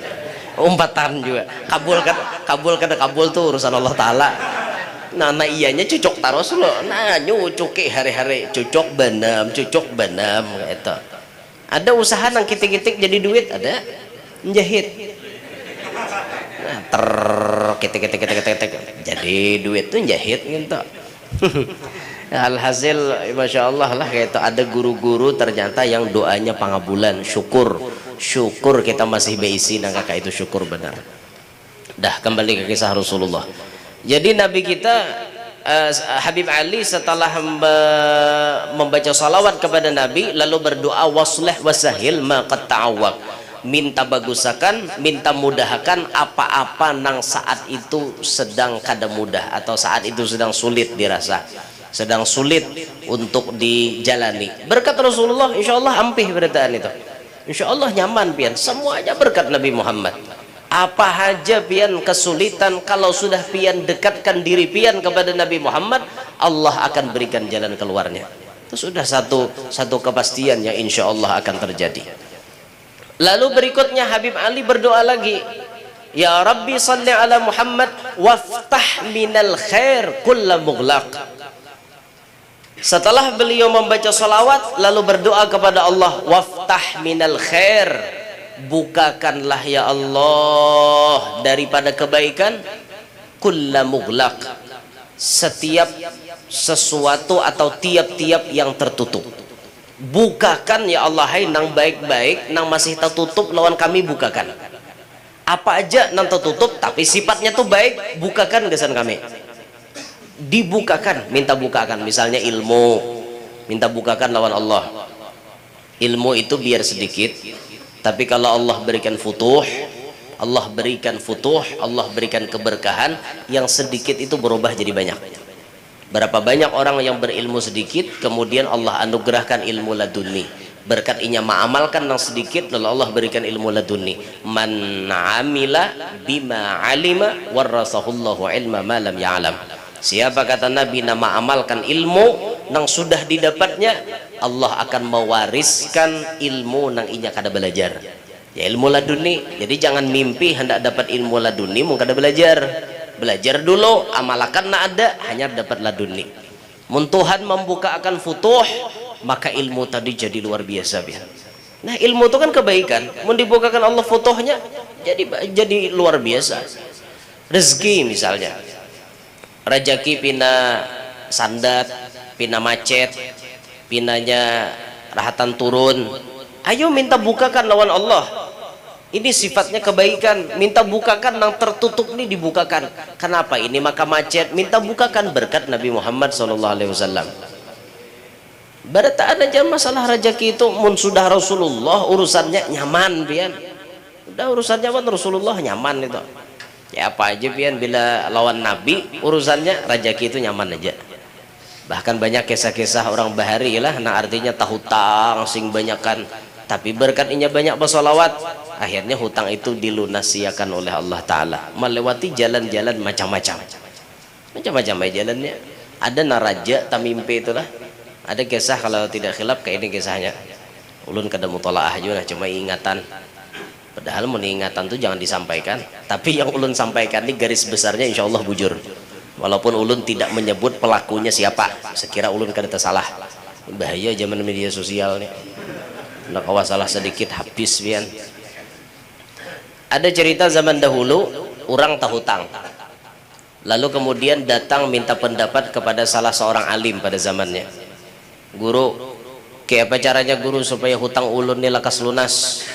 umpatan juga kabul tuh urusan Allah Ta'ala nah iyanya cucuk tarus lo nah nyucuki hari-hari cucuk benam gitu ada usaha nang kitik-kitik jadi duit ada menjahit nah kitik jadi duit tuh jahit gitu alhasil masya Allah lah kayak itu ada guru-guru ternyata yang doanya pangabulan syukur kita masih beisi nah kakak itu syukur benar dah kembali ke kisah Rasulullah jadi Nabi kita Habib Ali setelah membaca salawat kepada Nabi lalu berdoa waslih wasahil ma qad ta'awwaq minta bagusakan minta mudahkan apa-apa nang saat itu sedang kada mudah atau saat itu sedang sulit dirasa sedang sulit untuk dijalani berkat Rasulullah insyaallah ampih beritaan itu insyaallah nyaman pian semuanya berkat Nabi Muhammad apa aja pian kesulitan kalau sudah pian dekatkan diri pian kepada Nabi Muhammad Allah akan berikan jalan keluarnya itu sudah satu kepastian yang insyaallah akan terjadi. Lalu berikutnya Habib Ali berdoa lagi ya Rabbi salli ala Muhammad waftah minal khair kulla mughlaq. Setelah beliau membaca salawat lalu berdoa kepada Allah waftah minal khair bukakanlah ya Allah daripada kebaikan kulla mughlaq setiap sesuatu atau tiap-tiap yang tertutup bukakan ya Allah hai nang baik-baik nang masih tertutup lawan kami bukakan apa aja nang tertutup tapi sifatnya tuh baik bukakan gesan kami dibukakan minta bukakan misalnya ilmu minta bukakan lawan Allah ilmu itu biar sedikit tapi kalau Allah berikan futuh Allah berikan keberkahan yang sedikit itu berubah jadi banyak. Berapa banyak orang yang berilmu sedikit kemudian Allah anugerahkan ilmu laduni berkat inya mengamalkan yang sedikit lalu Allah berikan ilmu laduni. Man amila bima alima warasahullahu ilma ma lam ya'lam. Siapa kata Nabi nama amalkan ilmu nang sudah didapatnya, Allah akan mewariskan ilmu nang inya kada belajar. Ya ilmu laduni. Jadi jangan mimpi hendak dapat ilmu laduni mau kada belajar. Belajar dulu, amalkan na ada, hanya dapat laduni. Mun Tuhan membuka akan futuh, maka ilmu tadi jadi luar biasa biar. Nah ilmu itu kan kebaikan. Mun dibukakan Allah futuhnya, jadi luar biasa. Rezeki misalnya, rejeki pina sandat, pina macet, pinanya rahatan turun. Ayo minta bukakan lawan Allah. Ini sifatnya kebaikan. Minta bukakan yang tertutup ini dibukakan. Kenapa ini maka macet? Minta bukakan berkat Nabi Muhammad SAW. Barataan aja masalah rezeki itu mun sudah Rasulullah urusannya nyaman pian. Udah urusannya nyaman Rasulullah nyaman itu. Ya apa aja pian bila lawan Nabi urusannya rezeki itu nyaman aja. Bahkan banyak kisah-kisah orang bahari lah, nah artinya tak hutang sing banyakan, tapi berkat inya banyak bersolawat, akhirnya hutang itu dilunasiakan oleh Allah Ta'ala melewati jalan-jalan macam-macam aja jalannya. Ada naraja tamimpi itulah, ada kisah kalau tidak khilaf kayak ini kisahnya. Ulun kada mutalaah juga cuma ingatan, padahal mau ingatan tuh jangan disampaikan, tapi yang ulun sampaikan ini garis besarnya insya Allah bujur. Walaupun ulun tidak menyebut pelakunya siapa, sekira ulun kada tersalah. Bahaya zaman media sosial nih. Nak awas salah sedikit habis pian. Ada cerita zaman dahulu orang tak hutang. Lalu kemudian datang minta pendapat kepada salah seorang alim pada zamannya. Guru, kayak apa caranya guru supaya hutang ulun ini lekas lunas?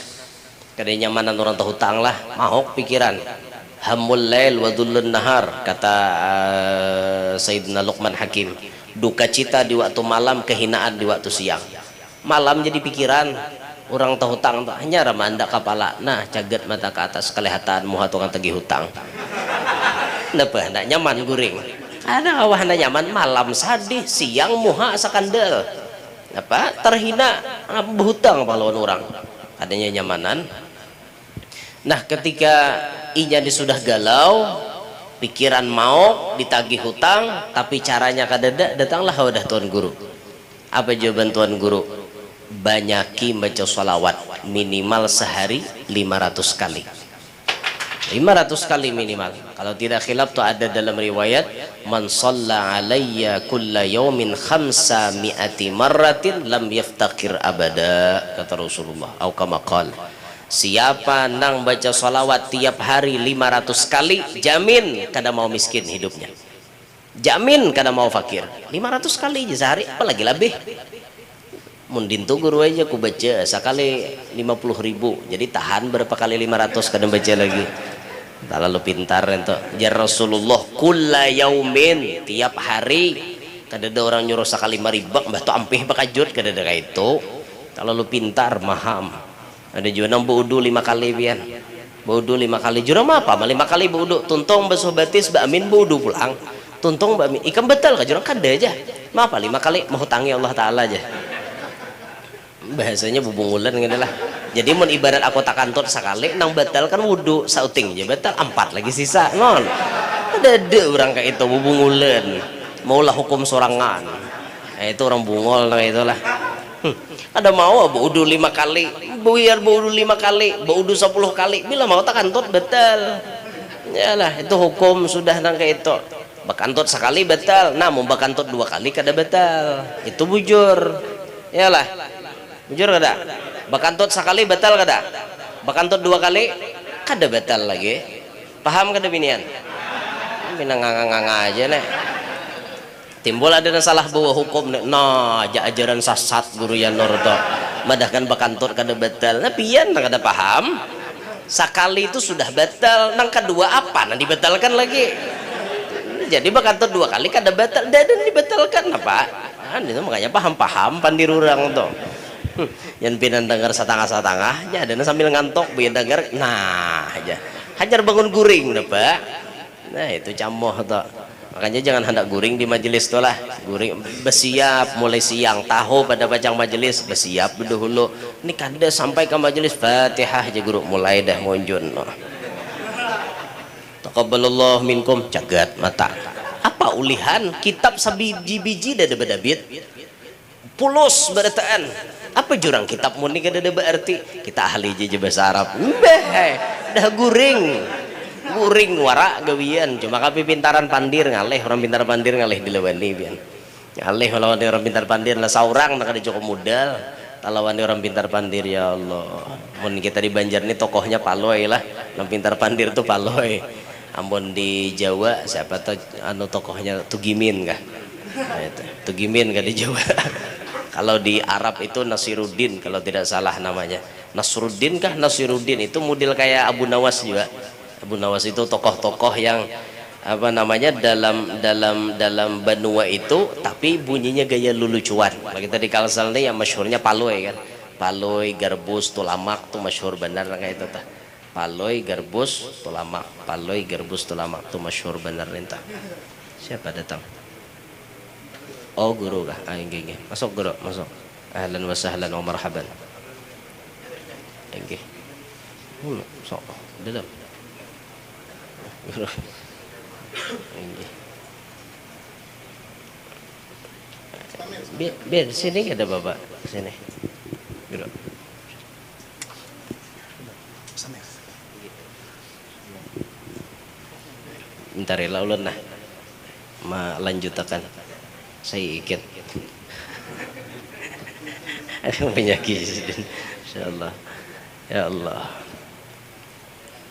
Kadang nyamanan orang tak hutang lah, mahok pikiran. Hammul lail wa dhullun nahar, kata Sayyidina Luqman Hakim. Duka cita di waktu malam, kehinaan di waktu siang. Malam jadi pikiran, orang tahu hutang hanya ramanda kepala. Nah caget mata ke atas kelihatan muha tukang tagih hutang. Napa hendak nyaman guring. Ada awah hendak nyaman malam sadih, siang muha sakandel. Apa terhina berhutang pahlawan orang. Adanya nyamanan. Nah ketika inya sudah galau, pikiran mau ditagih hutang, tapi caranya kadada, datanglah wadah tuan guru. Apa jawaban tuan guru? Banyaki baca sholawat minimal sehari 500 kali. 500 kali minimal. Kalau tidak khilaf tuh ada dalam riwayat, man shalla alayya kulla yawmin 500 marratin lam yaftaqir abada, kata Rasulullah. Au kama qala. Siapa nang baca sholawat tiap hari 500 kali, jamin kada mau miskin hidupnya, jamin kada mau fakir. 500 kali aja sehari, apalagi lebih. Mundin tuh guru aja ku baca sekali 50.000, jadi tahan berapa kali 500 kada baca lagi. Tak lalu pintar itu. Jar Rasulullah kulla yaumin, tiap hari. Kada ada orang nyuruh sekali 5.000 mbah tu ampih bakajut, kada ada kayak itu. Tak lalu pintar maham. Ada juga nang baudu 5 kali pian. Baudu 5 kali. Jurang apa? 5 kali baudu. Tuntong basuh batis Mbak Amin baudu pulang. Tuntong Mbak Amin. Ikan betal ka jurang kada aja. Apa 5 kali menghutangi Allah Taala aja. Bahasanya bubungulan ngene lah. Jadi mun ibarat aku tak kantut sekali nang batal kan wudu sauting aja batal 4 lagi sisa. Non. Ada orang kayak itu bubungulan. Maulah hukum sorangan. Itu orang bungol nah itulah. Ada mau baudu 5 kali, biar baudu 5 kali, baudu 10 kali, bila mau tak kantut betal. Yalah itu hukum sudah nang kayak itu. Bakantut sekali betal, nah mau bakantut 2 kali kada betal. Itu bujur. Yalah. Bujur kada? Bakantut sekali betal kada? Bakantut 2 kali kada betal lagi. Paham kada binian? Bina nganga-nganga aja nih. Timbul ada salah bawa hukum, nah ajaran sasat guru yang norto madahkan bakantut kada batal. Nah pian kada paham, sekali itu sudah batal, nang kedua apa nang dibatalkan lagi. Jadi bakantut 2 kali kada batal, dan dibatalkan apa? Itu makanya paham pandirurang tuh. Yang pinan dengar setengah-setengah, ya ada sambil ngantok, pian dengar, nah aja hajar bangun guring, pak. Nah itu camoh tuh. Makanya jangan hendak guring di majelis tuh lah. Guring bersiap mulai siang tahu pada bacang majelis bersiap dahulu. Ini kada sampai ke majelis Fatihah aja guru mulai dah monjun. Taqabbalallahu minkum jagat mata. Apa ulihan kitab sabiji-biji dah bedabit. Pulus berataan. Apa jurang kitab muni kada ada berarti. Kita ahli aja bahasa Arab. Mbeh dah guring warak gawian cuma kapi pintaran pandir ngalih orang pintar pandir ngalih dilewani bian ngalih lawan orang pintar pandir lah saurang nak ada cukup modal lawan orang pintar pandir ya Allah mun kita di Banjar ini tokohnya Paloy lah orang pintar pandir tuh Paloy ampun di Jawa siapa tuh anu tokohnya Tugimin kah nah, itu Tugimin kah di Jawa kalau di Arab itu Nasiruddin kalau tidak salah namanya Nasruddin kah Nasiruddin itu model kayak Abu Nawas juga. Abu Nawas itu tokoh-tokoh yang apa namanya dalam benua itu tapi bunyinya gaya lulucuan. Kalau kita di Kalsel nih yang masyhurnya Paloy kan. Paloy, Garbus, Tulamak tuh masyhur benar kayak itu tah. Paloy, Garbus, Tulamak. Paloy, Garbus, Tulamak tuh masyhur benar entah. Siapa datang? Oh guru kah? Ah nggih. Masuk guru, masuk. Ahlan wa sahlan wa marhaban. Nggih. Sok. Dalam. Biar sini ada bapak sini Biro. Bentar ya ulun nah melanjutkan saya ikut ada penyakit insyaallah ya Allah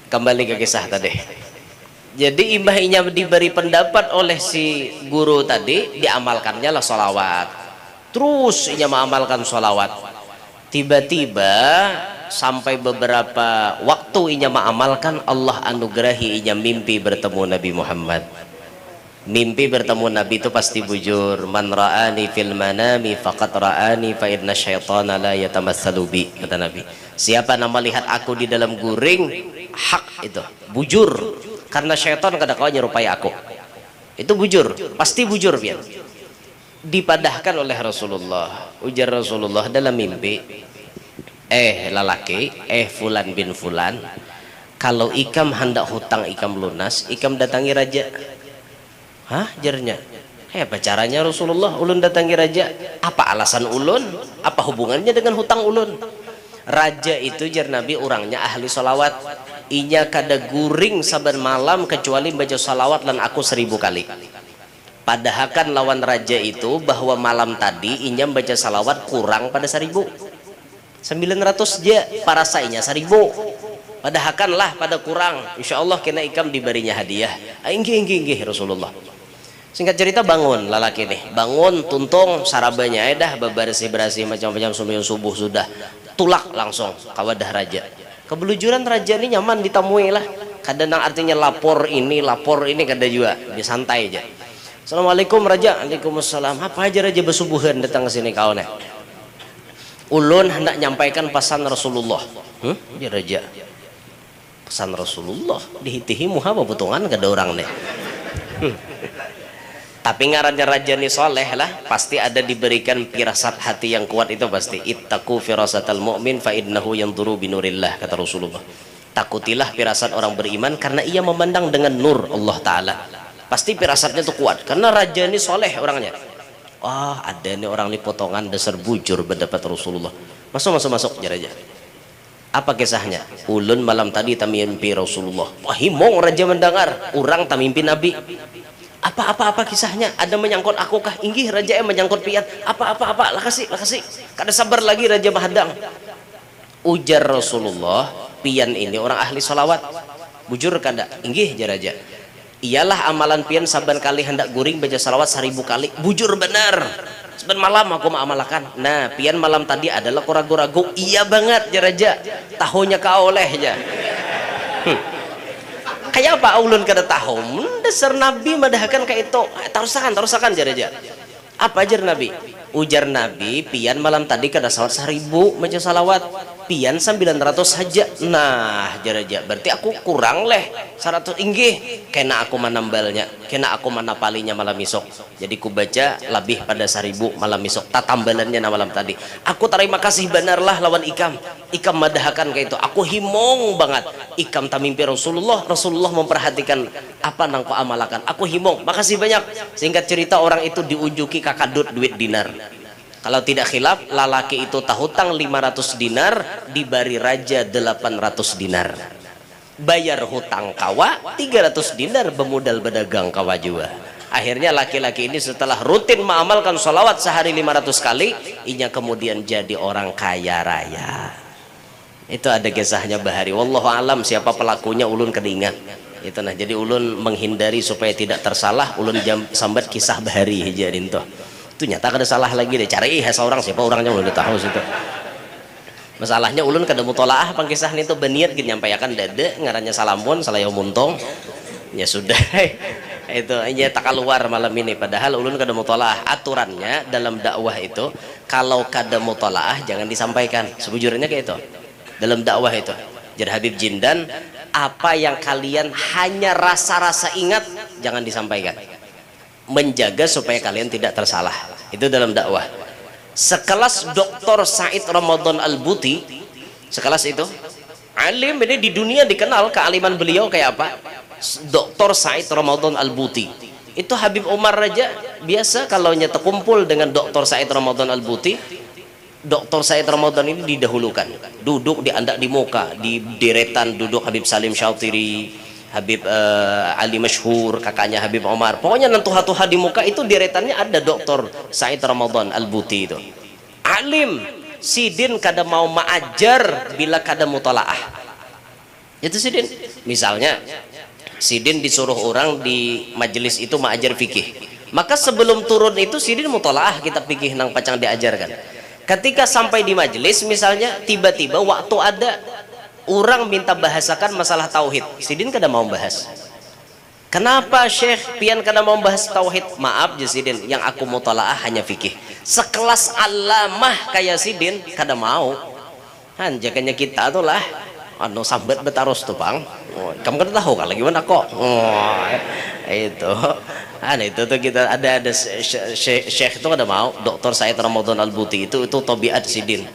kembali ke kisah tadi. Jadi imbahnya diberi pendapat oleh si guru tadi diamalkannya lah sholawat terus inya mengamalkan sholawat tiba-tiba sampai beberapa waktu inya mengamalkan Allah anugerahi inya mimpi bertemu Nabi Muhammad mimpi bertemu Nabi itu pasti bujur man ra'ani fil manami faqad ra'ani fa inna syaitana la yatamassalu bi kata Nabi siapa nama lihat aku di dalam guring hak itu bujur karena syaitan kadang-kadang nyerupai aku itu bujur pasti bujur biar dipadahkan oleh Rasulullah ujar Rasulullah dalam mimpi lalaki fulan bin fulan kalau ikam hendak hutang ikam lunas ikam datangi raja hah jarnya apa caranya Rasulullah ulun datangi raja apa alasan ulun apa hubungannya dengan hutang ulun raja itu jar Nabi orangnya ahli sholawat inya kada guring saban malam kecuali baca salawat lan aku 1000 kali padahal kan lawan raja itu bahwa malam tadi inya baca salawat kurang pada 1000 900 je para sainya 1000 padahal kan lah pada kurang insyaallah kena ikam diberinya hadiah inggih Rasulullah singkat cerita bangun lalaki nih bangun tuntung sarabanya dah bebersih macam-macam subuh sudah tulak langsung kawadah raja kebelujuran raja ini nyaman ditemui lah kadang artinya lapor ini kada juga disantai aja Assalamualaikum raja Waalaikumsalam apa aja raja bersubuhan datang ke sini kau nih ulun hendak nyampaikan pesan Rasulullah dia raja pesan Rasulullah dihitihi muha apa butungan kada orang nih tapi ngarannya raja ni soleh lah pasti ada diberikan firasat hati yang kuat itu pasti ittaqu firasatal mu'min fa innahu yanzuru binurillah kata Rasulullah takutilah firasat orang beriman karena ia memandang dengan nur Allah Ta'ala pasti firasatnya itu kuat karena raja ni soleh orangnya ada nih orang ni potongan dasar bujur mendapat Rasulullah masuk raja apa kisahnya ulun malam tadi tamimpi Rasulullah himong raja mendengar orang tamimpi Nabi apa kisahnya ada menyangkut aku kah inggih raja yang menyangkut pian apa lakasi kada sabar lagi raja mahadang ujar Rasulullah pian ini orang ahli salawat bujur kada inggih raja iyalah amalan pian saban kali hendak guring baca salawat 1000 kali bujur benar saban malam aku mengamalkan nah pian malam tadi adalah ragu-ragu iya banget raja tahunya kau oleh aja kayak apa ulun kada tahu dasar Nabi madahkan kayak itu tarusakan jaraja apa ajar Nabi ujar Nabi pian malam tadi kada salawat 1000 baca salawat pian 900 saja. Nah jaraja berarti aku kurang leh 100 inggih kena aku manambalnya, kena aku manapalinya malam isok. Jadi ku baca lebih pada 1000 malam isok tatambalannya na malam tadi. Aku terima kasih benarlah lawan ikam madahakan kayak itu. Aku himong banget ikam tamimpi Rasulullah memperhatikan apa nang ku amalakan. Aku himong makasih banyak. Singkat cerita orang itu diujuki kakadut duit dinar. Kalau tidak khilaf, lalaki itu tahutang 500 dinar, dibari raja 800 dinar. Bayar hutang kawa 300 dinar, bermodal berdagang kawa juga. Akhirnya laki-laki ini setelah rutin mengamalkan sholawat sehari 500 kali, inya kemudian jadi orang kaya raya. Itu ada kisahnya Bahari. Wallahu alam siapa pelakunya ulun kedingat. Itu nah, jadi ulun menghindari supaya tidak tersalah, ulun sambat kisah Bahari hijarin toh. Itu nyata kada salah lagi deh, cari seorang siapa orangnya udah tahu situ. Masalahnya ulun kada mutolaah pangkisah itu beniat gitu nyampaikan dada ngarannya salamun salayo muntong ya sudah. Itu aja tak keluar malam ini, padahal ulun kada mutolaah. Aturannya dalam dakwah itu kalau kada mutolaah jangan disampaikan, sebujurnya kayak itu dalam dakwah itu. Jadi Habib Jindan, apa yang kalian hanya rasa-rasa ingat jangan disampaikan, menjaga supaya kalian tidak tersalah. Itu dalam dakwah. Sekelas Dr. Said Ramadan Al-Buti, sekelas itu alim ini di dunia dikenal kealiman beliau kayak apa. Dr. Said Ramadan Al-Buti itu Habib Umar Raja biasa kalau nyata kumpul dengan Dr. Said Ramadan Al-Buti, Dr. Said Ramadan ini didahulukan, duduk di andak di muka, di deretan duduk Habib Salim Syautiri, Habib Ali Masyhur, kakaknya Habib Omar. Pokoknya nantuha-tuha di muka itu deretannya ada Dr. Said Ramadan Al-Buti itu. Alim, sidin kada mau maajar bila kada mutalaah. Itu sidin. Misalnya, sidin disuruh orang di majelis itu maajar fikih. Maka sebelum turun itu sidin mutalaah kitab fikih nang pacang diajarkan. Ketika sampai di majelis misalnya tiba-tiba waktu ada orang minta bahasakan masalah tauhid, sidin kada mau bahas. Kenapa Syekh pian kada mau bahas tauhid? Maaf je sidin, yang aku mutalaah hanya fikih. Sekelas alamah kayak sidin kada mau. Han jakanya kita tuh lah anu sambat betarus tuh pang. Oh, kamu kada tahu kalau gimana kok. Oh, itu. Itu tuh kita ada Syekh itu kada mau. Dr. Said Ramadan Al-Buti itu tabiat sidin.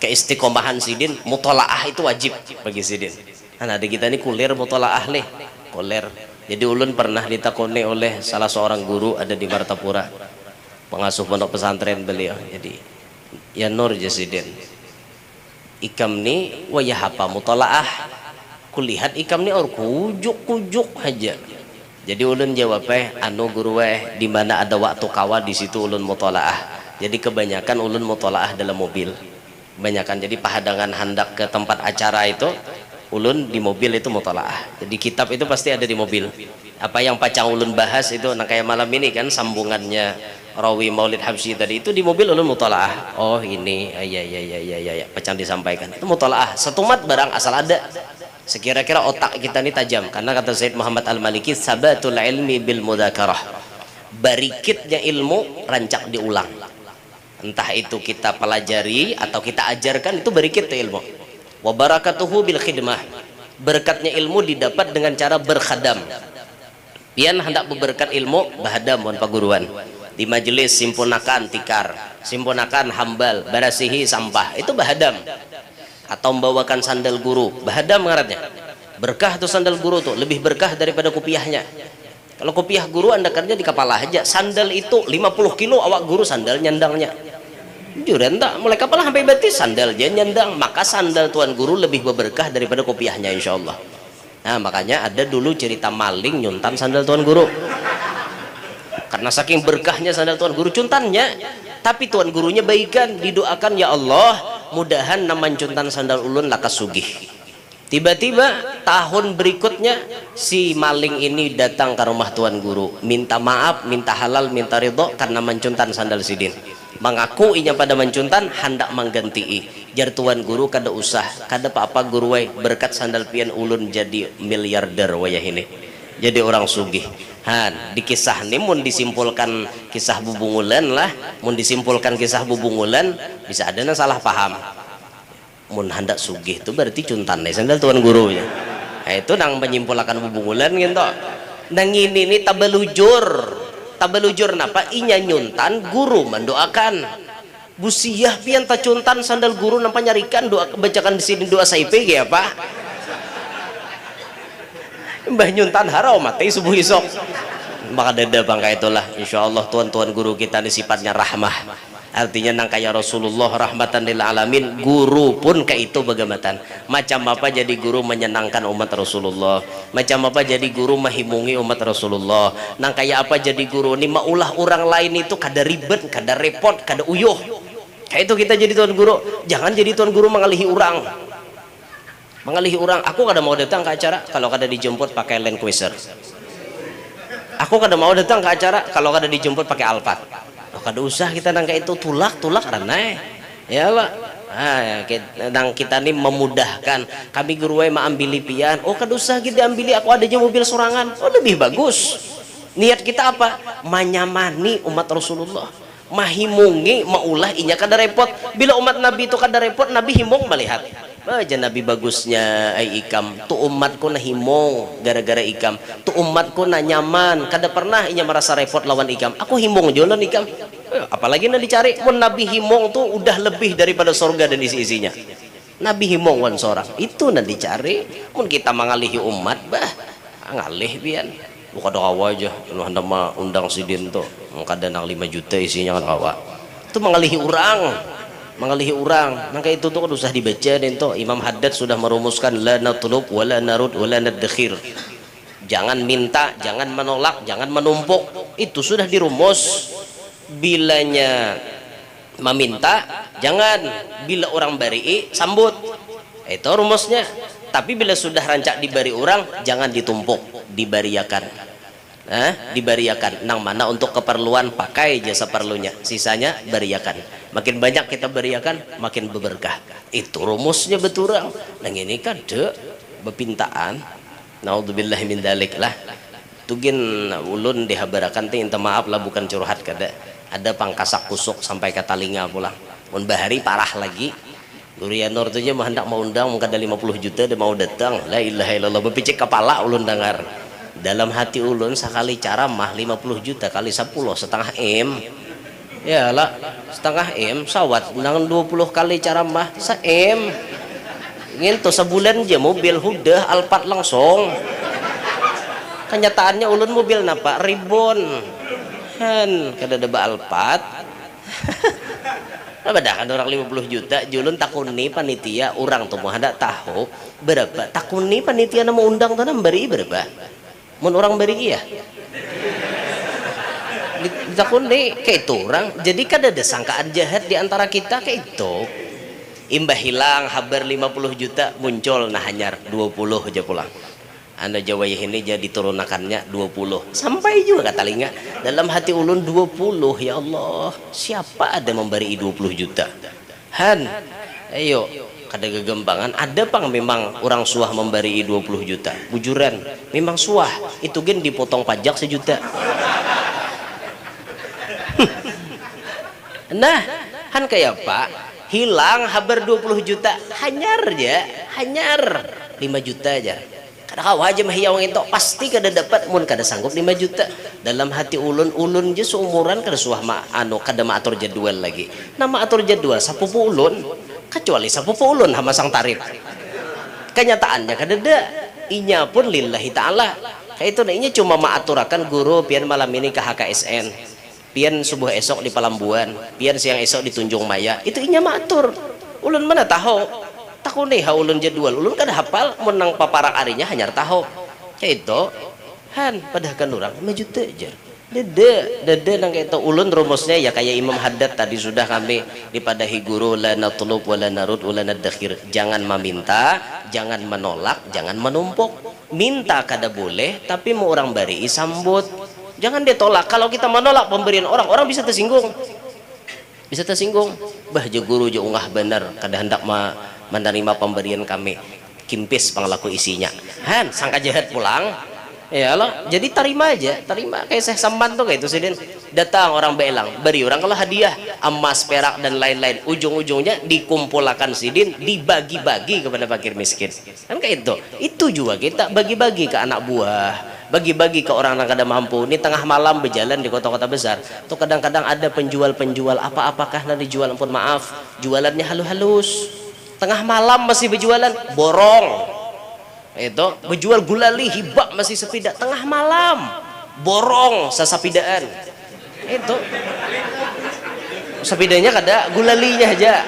Keistiqomahan sidin, mutolaah itu wajib bagi sidin. Nah, ada kita ini kulir mutolaah nih, kulir. Jadi ulun pernah ditakoni oleh salah seorang guru ada di Martapura, pengasuh pondok pesantren beliau. Jadi, ya nur jasidin. Ikam ni wayah apa mutolaah? Kulihat ikam ni or kujuk aja. Jadi ulun jawab anu guru di mana ada waktu kawa di situ ulun mutolaah. Jadi kebanyakan ulun mutolaah dalam mobil. Kebanyakan jadi pahadangan hendak ke tempat acara itu ulun di mobil itu mutalaah. Jadi kitab itu pasti ada di mobil. Apa yang pacang ulun bahas itu nah kayak malam ini kan sambungannya Rawi Maulid Habsyi tadi itu di mobil ulun mutalaah. Oh ini ya pacang disampaikan. Itu mutalaah. Setumat barang asal ada. Sekira-kira otak kita ini tajam karena kata Said Muhammad Al-Maliki sabatul ilmi bil mudzakarah. Barikitnya ilmu rancak diulang. Entah itu kita pelajari atau kita ajarkan, itu berikit ilmu. Wa barakatuhu bil khidmah. Berkatnya ilmu didapat dengan cara berkhadam. Pian hendak berberkat ilmu bahadam mon paguruan. Di majelis simpunakan tikar, simpunakan hambal, barasihi sampah, itu bahadam. Atau membawakan sandal guru, bahadam ngarannya. Berkah tuh sandal guru tuh, lebih berkah daripada kopiahnya. Kalau kopiah guru anda kerja di kepala aja, sandal itu 50 kilo awak guru sandal nyandangnya. Jujur entah mulai kapan sampai batis sandal dia nyandang, maka sandal tuan guru lebih berberkah daripada kopiahnya insya Allah. Nah makanya ada dulu cerita maling nyuntan sandal tuan guru karena saking berkahnya sandal tuan guru cuntannya, tapi tuan gurunya baikan, didoakan ya Allah mudahan naman cuntan sandal ulun lakas sugih. Tiba-tiba tahun berikutnya si maling ini datang ke rumah tuan guru, minta maaf, minta halal, minta ridho karena mencuntan sandal sidin. Mengaku inya pada mencuntan hendak mengganti. Jar tuan guru kada usah, kada apa-apa guru way, berkat sandal pian ulun jadi miliarder wayah ini. Jadi orang sugih. Han, di kisah ini mun disimpulkan kisah bubungulan lah, mun disimpulkan kisah bubungulan bisa ada salah paham. mun hendak sugih itu berarti cuntan nih sandal tuan gurunya. Nah, itu nang menyimpulkan hubungan gitu. Nang ini tabelujur napa inya nyuntan guru mendoakan. Busiah pian ta cuntan sandal guru nampak nyarikan doa bacakan di sini doa saipe ya Pak. Mbah nyuntan harau mati subuh isok. Maka dada bangka itulah insyaallah tuan-tuan guru kita ini sifatnya rahmah. Artinya nang kaya Rasulullah rahmatan lil alamin, guru pun kayak itu bagaimana macam apa jadi guru menyenangkan umat Rasulullah, macam apa jadi guru menghimungi umat Rasulullah, nang kaya apa jadi guru ini maulah orang lain itu kada ribet, kada repot, kada uyuh. Kayak itu kita jadi tuan guru. Jangan jadi tuan guru mengalihi orang. Aku kada mau datang ke acara kalau kada dijemput pakai Land Cruiser. Aku kada mau datang ke acara kalau kada dijemput pakai Alphard. Kada usah kita nang kayak itu tulak ranai ya lah. Nang kita nih memudahkan kami guru ma ambil pian, oh kada usah kita ambil, aku adanya mobil sorangan, oh lebih bagus. Niat kita apa? Menyamani umat Rasulullah, mahimungi maulah inya kada repot. Bila umat Nabi itu kada repot, Nabi himung melihat aja Nabi bagusnya ai ikam tu umatku na himong gara-gara ikam, tu umatku na nyaman kada pernah inya merasa repot lawan ikam, aku himong jolan ikam. Apalagi na dicari mun Nabi himong tuh udah lebih daripada surga dan isi-isinya. Nabi himong wan seorang itu na dicari. Mun kita mengalihi umat bah ngalih pian bukan kawa aja lu hendak undang sidin tuh kada nang 5 juta isinya kan kawa itu mengalihi orang maka itu tuh kan usah dibaca dan tuh Imam Haddad sudah merumuskan la natlub wala narud wala nadkhir, jangan minta, jangan menolak, jangan menumpuk, itu sudah dirumus. Bilanya meminta jangan, bila orang bari sambut, itu rumusnya. Tapi bila sudah rancak dibari orang jangan ditumpuk, dibariakan. Dibariakan nang mana untuk keperluan pakai jasa perlunya, sisanya bariakan. Makin banyak kita bariakan makin berberkah, itu rumusnya beturang. Nang ini kan de bepintaan naudzubillahi min dzalik lah tugin ulun dihabarakan teh minta maaf lah bukan curhat kada ada pangkasak kusuk sampai ke talinga pulang mun bahari parah lagi. Guru Yanur tuh aja hendak mau undang mungkin ada 50 juta dia mau datang, la ilaha illallah bepicik kepala ulun dengar. Dalam hati ulun sekali ceramah 50 juta kali 10 setengah M ya lah, setengah M sawat nang 20 kali ceramah se-M ngin tuh sebulan aja mobil hudah Alphard langsung. Kenyataannya ulun mobil napa Ribbon kan kada ada Alphard. Nah, kan orang 50 juta julun takuni panitia orang tuh mau hendak tahu berapa takuni panitia nama undang tuh beri berapa mun orang beri iya ditakuni kayak itu orang. Jadi kan ada sangkaan jahat di antara kita kayak itu. Imbah hilang habar 50 juta muncul nah hanyar 20 aja pulang. Anda Jawa ini jadi turunakannya 20 sampai juga kata telinga dalam hati ulun 20 ya Allah siapa ada memberi 20 juta han ayo kada gegembangan ada pang memang orang suah memberi 20 juta bujuran memang suah itu gen dipotong pajak 1 juta. Nah han kayak Pak hilang habar 20 juta hanyar 5 juta aja kada kawa aja mah hiyaw itu pasti kada dapat mun kada sanggup 5 juta. Dalam hati ulun je seumuran kada suah ma kada maatur jadwal lagi. Nama atur jadwal sapupu ulun kecuali sapupu ulun hamasang tarif. Kenyataannya kada ada. Inya pun lillahi taala. Kayak itu inya cuma maaturakan guru pian malam ini ke HKSN. Pian subuh esok di Palambuan, pian siang esok di Tunjung Maya. Itu inya maatur. Ulun mana tahu? Takuni ulun jadwal ulun kada hafal menang paparak arinya hanya tahu kayak itu han padahal kan orang 5 juta aja dede nang kayak itu ulun rumusnya ya kayak Imam Haddad tadi sudah kami dipadahi guru la natlub wala narud wala nadkhir, jangan meminta jangan menolak jangan menumpuk. Minta kada boleh tapi mau orang bari sambut, jangan ditolak. Kalau kita menolak pemberian orang bisa tersinggung bah je guru je ungah bener kada hendak menerima pemberian kami kimpis panglaku isinya han sangka jahat pulang Ya Allah, jadi terima aja, terima. Kayak saya Samban tuh kayak itu sidin. Datang orang belang, beri orang kalau hadiah emas, perak dan lain-lain. Ujung-ujungnya dikumpulkan sidin, dibagi-bagi kepada fakir miskin. Kan kayak itu. Itu juga kita bagi-bagi ke anak buah, bagi-bagi ke orang yang kada mampu. Ini tengah malam berjalan di kota-kota besar. Tuh kadang-kadang ada penjual-penjual apa-apakah nanti jual, ampun maaf, jualannya halus-halus. Tengah malam masih berjualan, borong. Itu berjual gulali hibak masih sepida tengah malam, borong sasapidaan. Itu sepidanya kada, gulalinya aja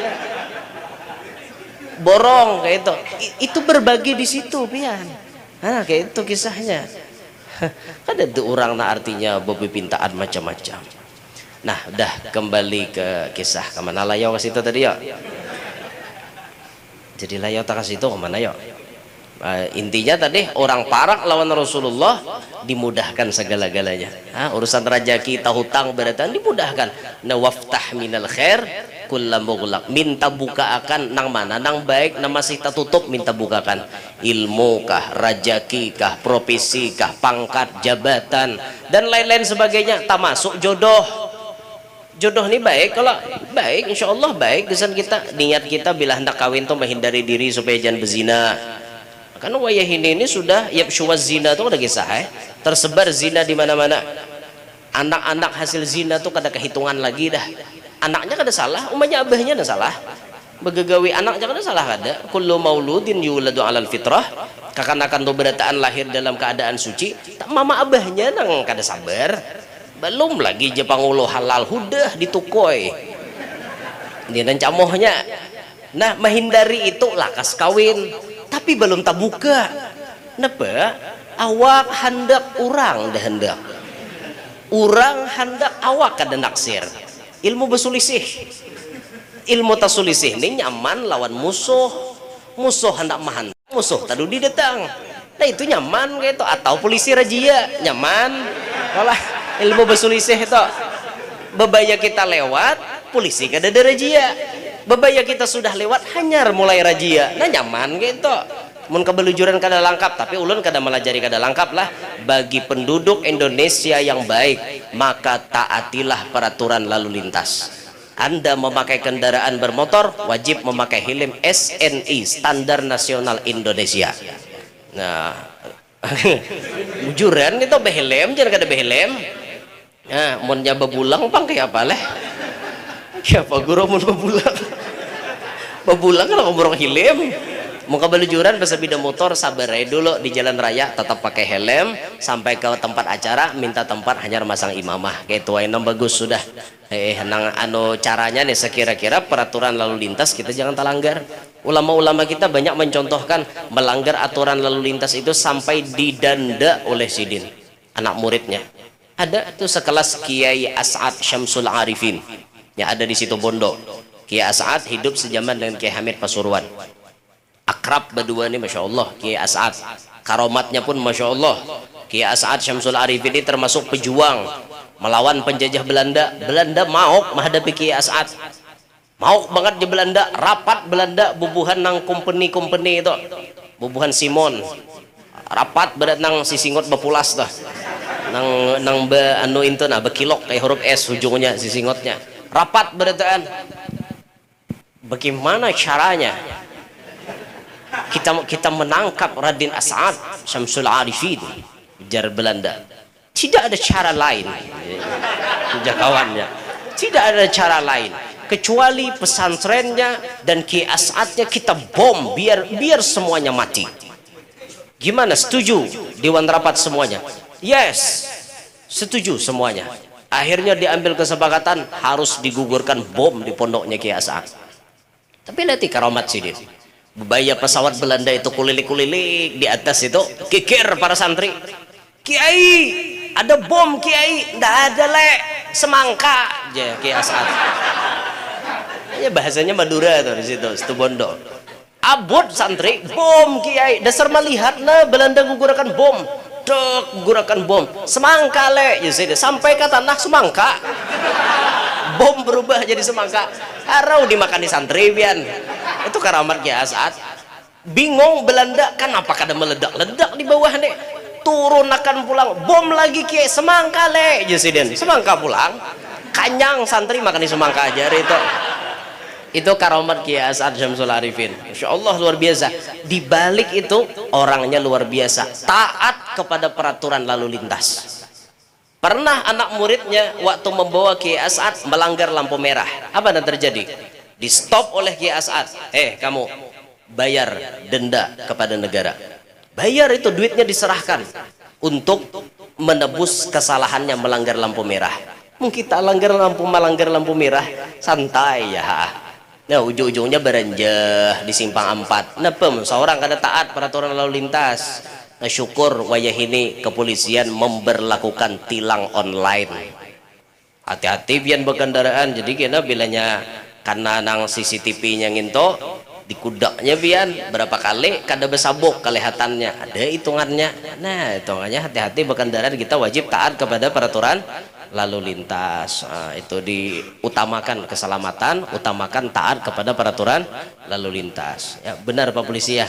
borong kayak itu berbagi di situ pian. Nah kayak itu kisahnya. Ada tuh orang nah artinya bebipintaan macam-macam. Nah udah kembali ke kisah kemana layau ke situ tadi ya. Jadi layau tak ke situ kemana ya. Intinya tadi orang parak lawan Rasulullah dimudahkan segala-galanya. Urusan rajaki hutang beratan dimudahkan. Na waftah minal khair kullam mughlaq, minta bukaan nang mana nang baik nang masih tertutup minta bukakan. Ilmu kah, rajaki kah, profesi kah, pangkat, jabatan dan lain-lain sebagainya, tak masuk jodoh. Jodoh ini baik, kalau baik insya Allah baik. Kesan kita, niat kita bila hendak kawin tuh menghindari diri supaya jangan berzina. Karena wayah ini sudah yabshuwaz zina tuh udah kisah tersebar zina di mana-mana. Anak-anak hasil zina tuh kada kehitungan lagi dah. Anaknya kada salah, umpamanya abahnya ada salah. Begegawi anaknya kada salah kada. Kullu mauludin yuladu 'alal fitrah. Kekanakan tuh berataan lahir dalam keadaan suci. Tak mama abahnya nang kada sabar. Belum lagi Jepang ulo halal hudah ditukoi. Dia dan camohnya. Nah, menghindari itu lakas kawin. Tapi belum tak buka. Napa? Awak hendak orang dah hendak. Orang hendak awak kada naksir. Ilmu bersulisih. Ilmu tasulisih ini nyaman lawan musuh. Musuh hendak mahan. Musuh tadu di datang. Nah itu nyaman kayak itu. Atau polisi rajia nyaman. Walah ilmu bersulisih itu. Bebaya kita lewat, polisi kada ada rajia. Bebaya kita sudah lewat hanyar mulai rajia. Nah nyaman gitu. Mun kebelujuran kada lengkap, tapi ulun kada melajari kada lengkap lah. Bagi penduduk Indonesia yang baik, maka taatilah peraturan lalu lintas. Anda memakai kendaraan bermotor wajib memakai helm SNI, Standar Nasional Indonesia. Nah, bujuran itu behelm jangan kada behelm. Nah, mun nya bebulang pang kayak apa leh? Siapa guru mun bebulang kalau ngomong hilem mau kebelujuran bersepeda motor sabar dulu di jalan raya tetap pakai helm sampai ke tempat acara minta tempat hanya masang imamah kayak tuain bagus sudah nang caranya nih sekira-kira peraturan lalu lintas kita jangan terlanggar. Ulama-ulama kita banyak mencontohkan melanggar aturan lalu lintas itu sampai didenda oleh sidin anak muridnya. Ada tuh sekelas Kiai As'ad Syamsul Arifin yang ada di situ Bondo. Kiai As'ad hidup sejaman dengan Kiai Hamid Pasuruan. Akrab berdua ini Masya Allah. Kiai As'ad karomatnya pun Masya Allah. Kiai As'ad Syamsul Arifin ini termasuk pejuang melawan penjajah Belanda. Belanda mau menghadapi Kiai As'ad. Mau banget di Belanda. Rapat Belanda bubuhan nang company itu. Bubuhan Simon. Rapat berat nang sisingot bepulas dah. Nang itu nah bekilok kayak huruf S ujungnya sisingotnya. Rapat berataan. Bagaimana caranya kita menangkap Raden As'ad Syamsul Arifin jar Belanda? Tidak ada cara lain. Jakawannya. Tidak ada cara lain kecuali pesantrennya dan Kiai As'adnya kita bom biar semuanya mati. Gimana? Setuju? Dewan rapat semuanya. Yes, setuju semuanya. Akhirnya diambil kesepakatan harus digugurkan bom di pondoknya Kiai As'ad. Tapi nanti karomat sidin. Bebaya pesawat Belanda itu kulilik-kulilik di atas itu kikir para santri. Kiai, ada bom Kiai. Nggak ada lek, semangka aja Kiai As'ad. Ya bahasanya Madura tuh di situ Bondo. Abot santri, bom Kiai. Dasar melihat lah Belanda gugurkan bom. Dek gugurkan bom. Semangka le, ya sampai ke tanah semangka. Bom berubah jadi semangka. Harau dimakan di santriwian. Itu karamat Kiai As'ad. Bingung Belanda, kenapa kada meledak-ledak di bawah nih? turun akan pulang, bom lagi Kiai, semangka le jesiden, semangka pulang, kanyang santri makan di semangka aja itu karomat Kiai As'ad Syamsul Arifin. Masya Allah luar biasa. Di balik itu orangnya luar biasa, taat kepada peraturan lalu lintas. Pernah anak muridnya waktu membawa Kiai As'ad melanggar lampu merah, apa yang terjadi? Di stop oleh Kiai As'ad, kamu bayar denda kepada negara. Bayar itu, duitnya diserahkan untuk menebus kesalahannya melanggar lampu merah. Mungkin kita melanggar lampu merah santai ya. Nah ujung-ujungnya berenjeh di simpang 4. Napa seorang kada taat peraturan lalu lintas. Nah, syukur wayah ini kepolisian memberlakukan tilang online. Hati-hati pian berkendaraan. Jadi kena bilanya karena nang CCTV-nya nginto dikudaknya pian berapa kali kada besabuk kelihatannya, ada hitungannya. Nah hitungannya hati-hati berkendaraan, kita wajib taat kepada peraturan lalu lintas. Itu diutamakan keselamatan, utamakan taat kepada peraturan lalu lintas ya. Benar Pak Polisi ya,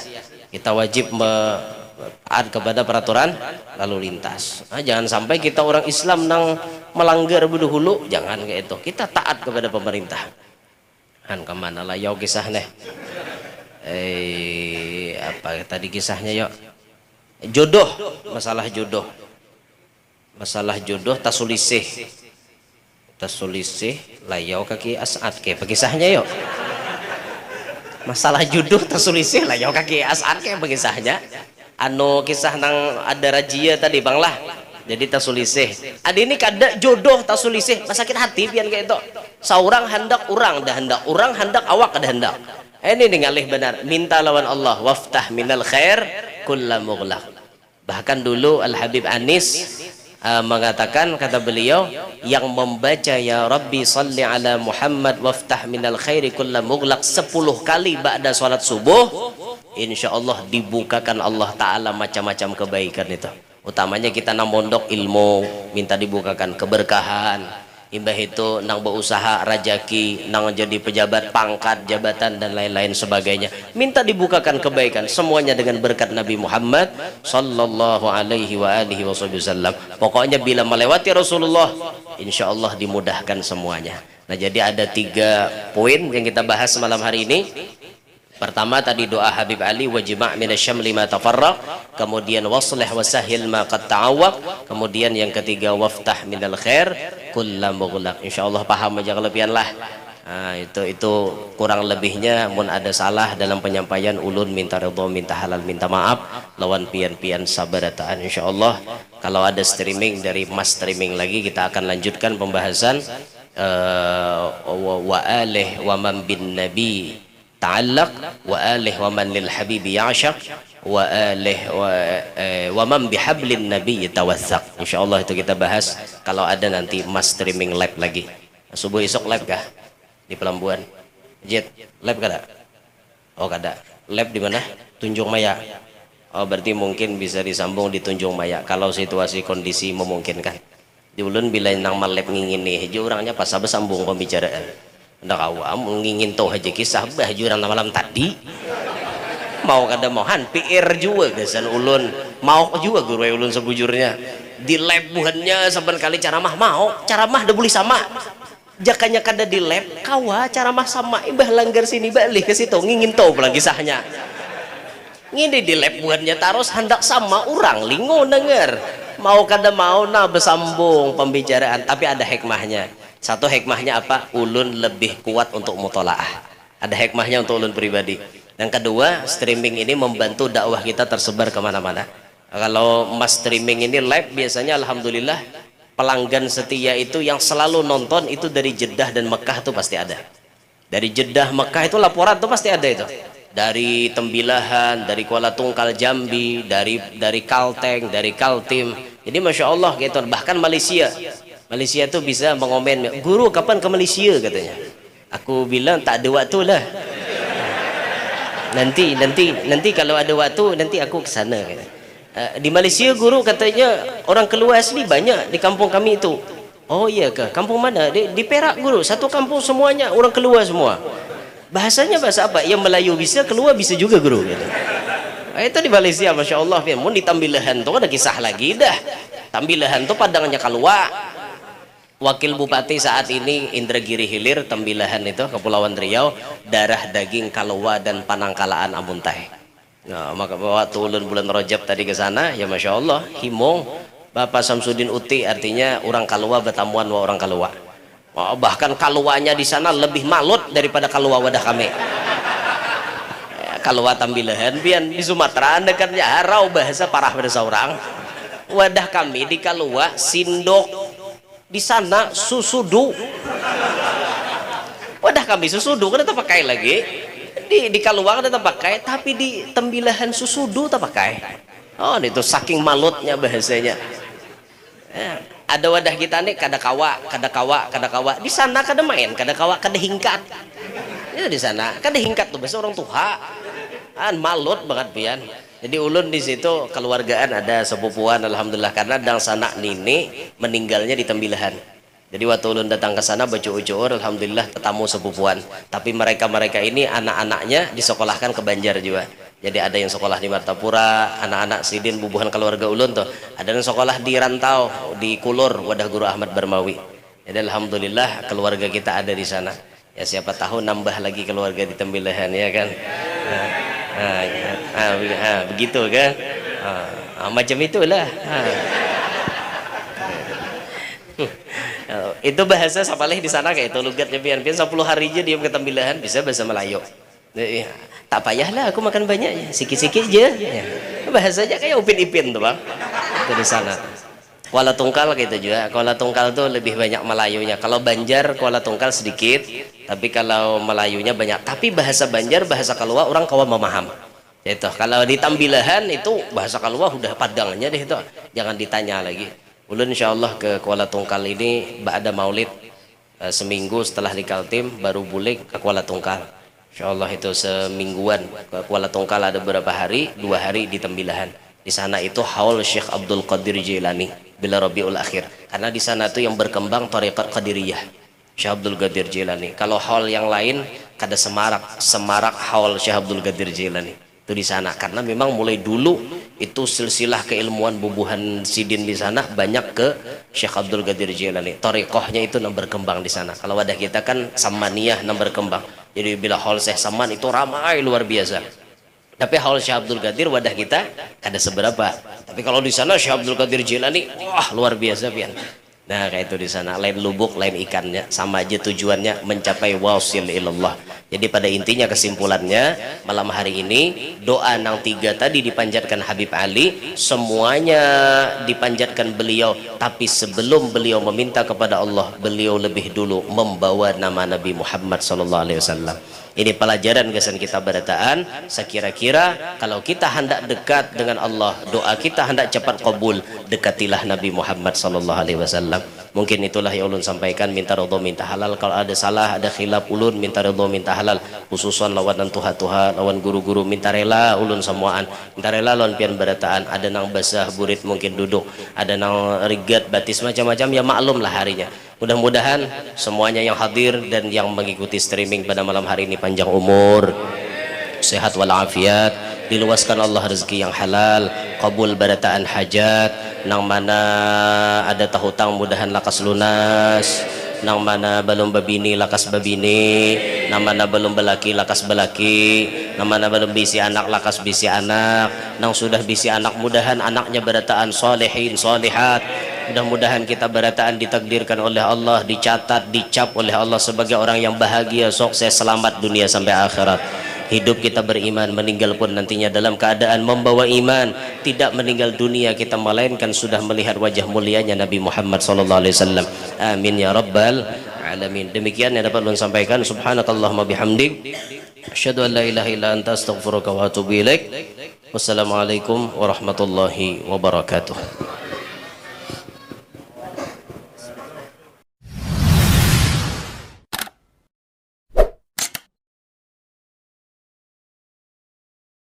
kita wajib taat kepada peraturan lalu lintas. Jangan sampai kita orang Islam nang melanggar berdahulu, jangan kayak itu. Kita taat kepada pemerintah. Kemana lah yuk kisahnya? Apa tadi kisahnya yuk? Jodoh, masalah jodoh tasulisih layau kaki As'ad ke kisahnya yuk. Masalah jodoh tasulisih layau kaki As'ad ke kisahnya. Kisah nang ada rajia tadi bang lah. Jadi tasulisih. Ada ini kada jodoh tasulisih, sakit hati pian kayak itu. Seorang hendak orang hendak awak kada hendak. Ini ngalih benar, minta lawan Allah, waftah minal khair kullam mughlaq. Bahkan dulu Al Habib Anis mengatakan, kata beliau, yang membaca ya Rabbi salli ala Muhammad waftah minal khairi kullam mughlaq 10 kali ba'da salat subuh, insyaallah dibukakan Allah taala macam-macam kebaikan itu. Utamanya kita nang mondok ilmu, minta dibukakan keberkahan. Imbah itu nang berusaha rajaki, nang jadi pejabat pangkat jabatan dan lain-lain sebagainya, minta dibukakan kebaikan semuanya dengan berkat Nabi Muhammad sallallahu alaihi wa alihi wasallam. Pokoknya bila melewati Rasulullah, insya Allah dimudahkan semuanya. Nah jadi ada 3 poin yang kita bahas malam hari ini. Pertama tadi doa Habib Ali, wajma' minasyamli ma tafarraq, kemudian waslih wasahil ma qad ta'awwaq, kemudian yang ketiga waftah minal khair kullam mughlaq. Insyaallah paham aja kelebihan lah. Itu kurang lebihnya, mun ada salah dalam penyampaian ulun minta ridho, minta halal, minta maaf lawan pian-pian sabarataan. Insyaallah kalau ada streaming dari Mas streaming lagi, kita akan lanjutkan pembahasan wa alih wa man bin nabi ta'allaq wa alih wa man lil habibi ya'shaq wa alih wa man bihablin nabi tawassaq. Insyaallah itu kita bahas kalau ada nanti Mas streaming live lagi. Subuh esok live kah di Pelambuan? Jet live kada? Oh kada. Live di mana? Tunjung Maya. Oh berarti mungkin bisa disambung di Tunjung Maya kalau situasi kondisi memungkinkan. Di ulun bila nang malep ngingin nih, orangnya pas sambung pembicaraan. Ndak awam ngingin tahu aja kisah bah jurang malam tadi. Mau kada mau PR juga gasan ulun. Mau juga guru ulun sebujurnya. Di lab buhannya saban kali ceramah mau, ceramah dah boleh sama. Jakanya kada di lab, kawa ceramah sama ibah langgar sini balik ke situ ngingin tahu pulang kisahnya. Ngini di lab buhannya terus hendak sama orang lingo denger. Mau kada mau nah bersambung pembicaraan, tapi ada hikmahnya. Satu hikmahnya apa? Ulun lebih kuat untuk mutolaah. Ada hikmahnya untuk ulun pribadi. Yang kedua, streaming ini membantu dakwah kita tersebar kemana-mana. Kalau Mas streaming ini live, biasanya alhamdulillah pelanggan setia itu yang selalu nonton itu dari Jeddah dan Mekah itu pasti ada. Dari Jeddah Mekah itu laporan tuh pasti ada itu. Dari Tembilahan, dari Kuala Tungkal Jambi, dari Kalteng, dari Kaltim. Jadi masya Allah gitu. Bahkan Malaysia tuh bisa mengomen, guru kapan ke Malaysia katanya. Aku bilang tak ada waktu lah. Nanti kalau ada waktu nanti aku ke sana. Di Malaysia guru katanya orang keluar asli banyak di kampung kami itu. Oh iya ke? Kampung mana? Di Perak guru. Satu kampung semuanya orang keluar semua. Bahasanya bahasa apa? Yang Melayu bisa, keluar bisa juga guru. Gitu. Itu di Malaysia Masya Allah pian. Mun di Tambilahan tuh ada kisah lagi dah. Tambilahan tuh padangnya kalua. Wakil Bupati saat ini Indragiri Hilir Tambilahan itu Kepulauan Riau, darah daging kalua dan panangkalaan amuntai. Nah, maka waktu bulan Rajab tadi ke sana ya Masya Allah himong Bapak Samsudin Uti, artinya orang kalua bertamuan wa orang kalua. Bahkan kaluanya di sana lebih malut daripada kalua wadah kami. Kalua Tambilahan pian di Sumatera dekatnya harau bahasa parah pada seorang. Wadah kami di kalua sindok, di sana susudu. Wadah kami susudu kan tak pakai lagi. Di kalua kan tak pakai, tapi di Tambilahan susudu tak pakai. Oh itu saking malutnya bahasanya. Ada wadah kita nih kada kawa di sana kada main kada kawa kada hingkat. Itu di sana kada hingkat tuh bahasa orang tua. Malut banget pian. Jadi ulun di situ keluargaan ada sepupuan alhamdulillah karena dang sanak nini meninggalnya di Tambilahan. Jadi waktu ulun datang ke sana baca-ucur alhamdulillah tetamu sepupuan. Tapi mereka ini anak-anaknya disekolahkan ke Banjar juga. Jadi ada yang sekolah di Martapura, anak-anak sidin bubuhan keluarga ulun tuh. Ada yang sekolah di Rantau, di Kulur, wadah Guru Ahmad Barmawi. Jadi alhamdulillah keluarga kita ada di sana. Ya siapa tahu nambah lagi keluarga di Tambilahan ya kan. Begitu kan. Macam itulah. Itu bahasa sapalih di sana kayak itu lugatnya pian 10 hari aja diam ke Tambilahan bisa bahasa Melayu. Tak payahlah aku makan banyak ya, sikit-sikit aja ya. Bahasanya kayak Upin Ipin tuh bang. Itu di sana. Kuala Tungkal gitu juga. Kuala Tungkal tuh lebih banyak Melayunya. Kalau Banjar Kuala Tungkal sedikit, tapi kalau Melayunya banyak. Tapi bahasa Banjar, bahasa Kalua orang kawan memaham. Itu kalau di Tambilahan itu bahasa Kalua udah padangnya deh itu. Jangan ditanya lagi. Ulun insyaallah ke Kuala Tungkal ini ada Maulid seminggu setelah di Kaltim baru bulik ke Kuala Tungkal. Insyaallah itu semingguan ke Kuala Tungkal ada beberapa hari, 2 hari di Tambilahan. Di sana itu haul Syekh Abdul Qadir Jilani bila Rabiul Akhir. Karena di sana tuh yang berkembang Thariqat Qadiriyah. Syekh Abdul Qadir Jilani. Kalau haul yang lain kada semarak haul Syekh Abdul Qadir Jilani. Itu di sana karena memang mulai dulu itu silsilah keilmuan bubuhan sidin di sana banyak ke Syekh Abdul Qadir Jilani. Thariqahnya itu yang berkembang di sana. Kalau wadah kita kan Samaniyah yang berkembang. Jadi bila haul Syekh Saman itu ramai luar biasa. Tapi haul Syekh Abdul Qadir wadah kita kada seberapa. Tapi kalau di sana Syekh Abdul Qadir Jilani wah luar biasa pian. Nah kayak itu di sana lain lubuk lain ikannya sama aja tujuannya mencapai wasil ilallah. Jadi pada intinya kesimpulannya malam hari ini doa nang 3 tadi dipanjatkan Habib Ali semuanya dipanjatkan beliau, tapi sebelum beliau meminta kepada Allah beliau lebih dulu membawa nama Nabi Muhammad SAW. Ini pelajaran kesan kita berataan. Sekira-kira kalau kita hendak dekat dengan Allah, doa kita hendak cepat kabul, dekatilah Nabi Muhammad SAW. Mungkin itulah yang ulun sampaikan. Minta ridho minta halal. Kalau ada salah ada khilaf ulun minta ridho minta halal. Khususan lawan dan tuha-tuha, lawan guru-guru minta rela ulun semuaan. Minta rela lawan pian berataan. Ada nang basah burit mungkin duduk, ada nang rigat batis macam-macam ya maklum lah harinya. Mudah-mudahan semuanya yang hadir dan yang mengikuti streaming pada malam hari ini panjang umur, sehat walafiat, diluaskan Allah rezeki yang halal, kabul barataan hajat, nang mana ada tahutang mudahan lakas lunas, nang mana belum babini lakas babini, nang mana belum belaki lakas belaki, nang mana belum bisi anak lakas bisi anak, nang sudah bisi anak mudahan anaknya barataan solehin solehat. Mudah-mudahan kita berataan ditakdirkan oleh Allah, dicatat, dicap oleh Allah sebagai orang yang bahagia, sukses, selamat dunia sampai akhirat. Hidup kita beriman, meninggal pun nantinya dalam keadaan membawa iman, tidak meninggal dunia kita melainkan sudah melihat wajah mulianya Nabi Muhammad SAW. Amin ya rabbal alamin. Demikian yang dapat ulun sampaikan. Subhanakallahumma bihamdik, asyhadu an la ilaha illa anta astaghfiruka wa atubu ilaik. Wassalamualaikum warahmatullahi wabarakatuh.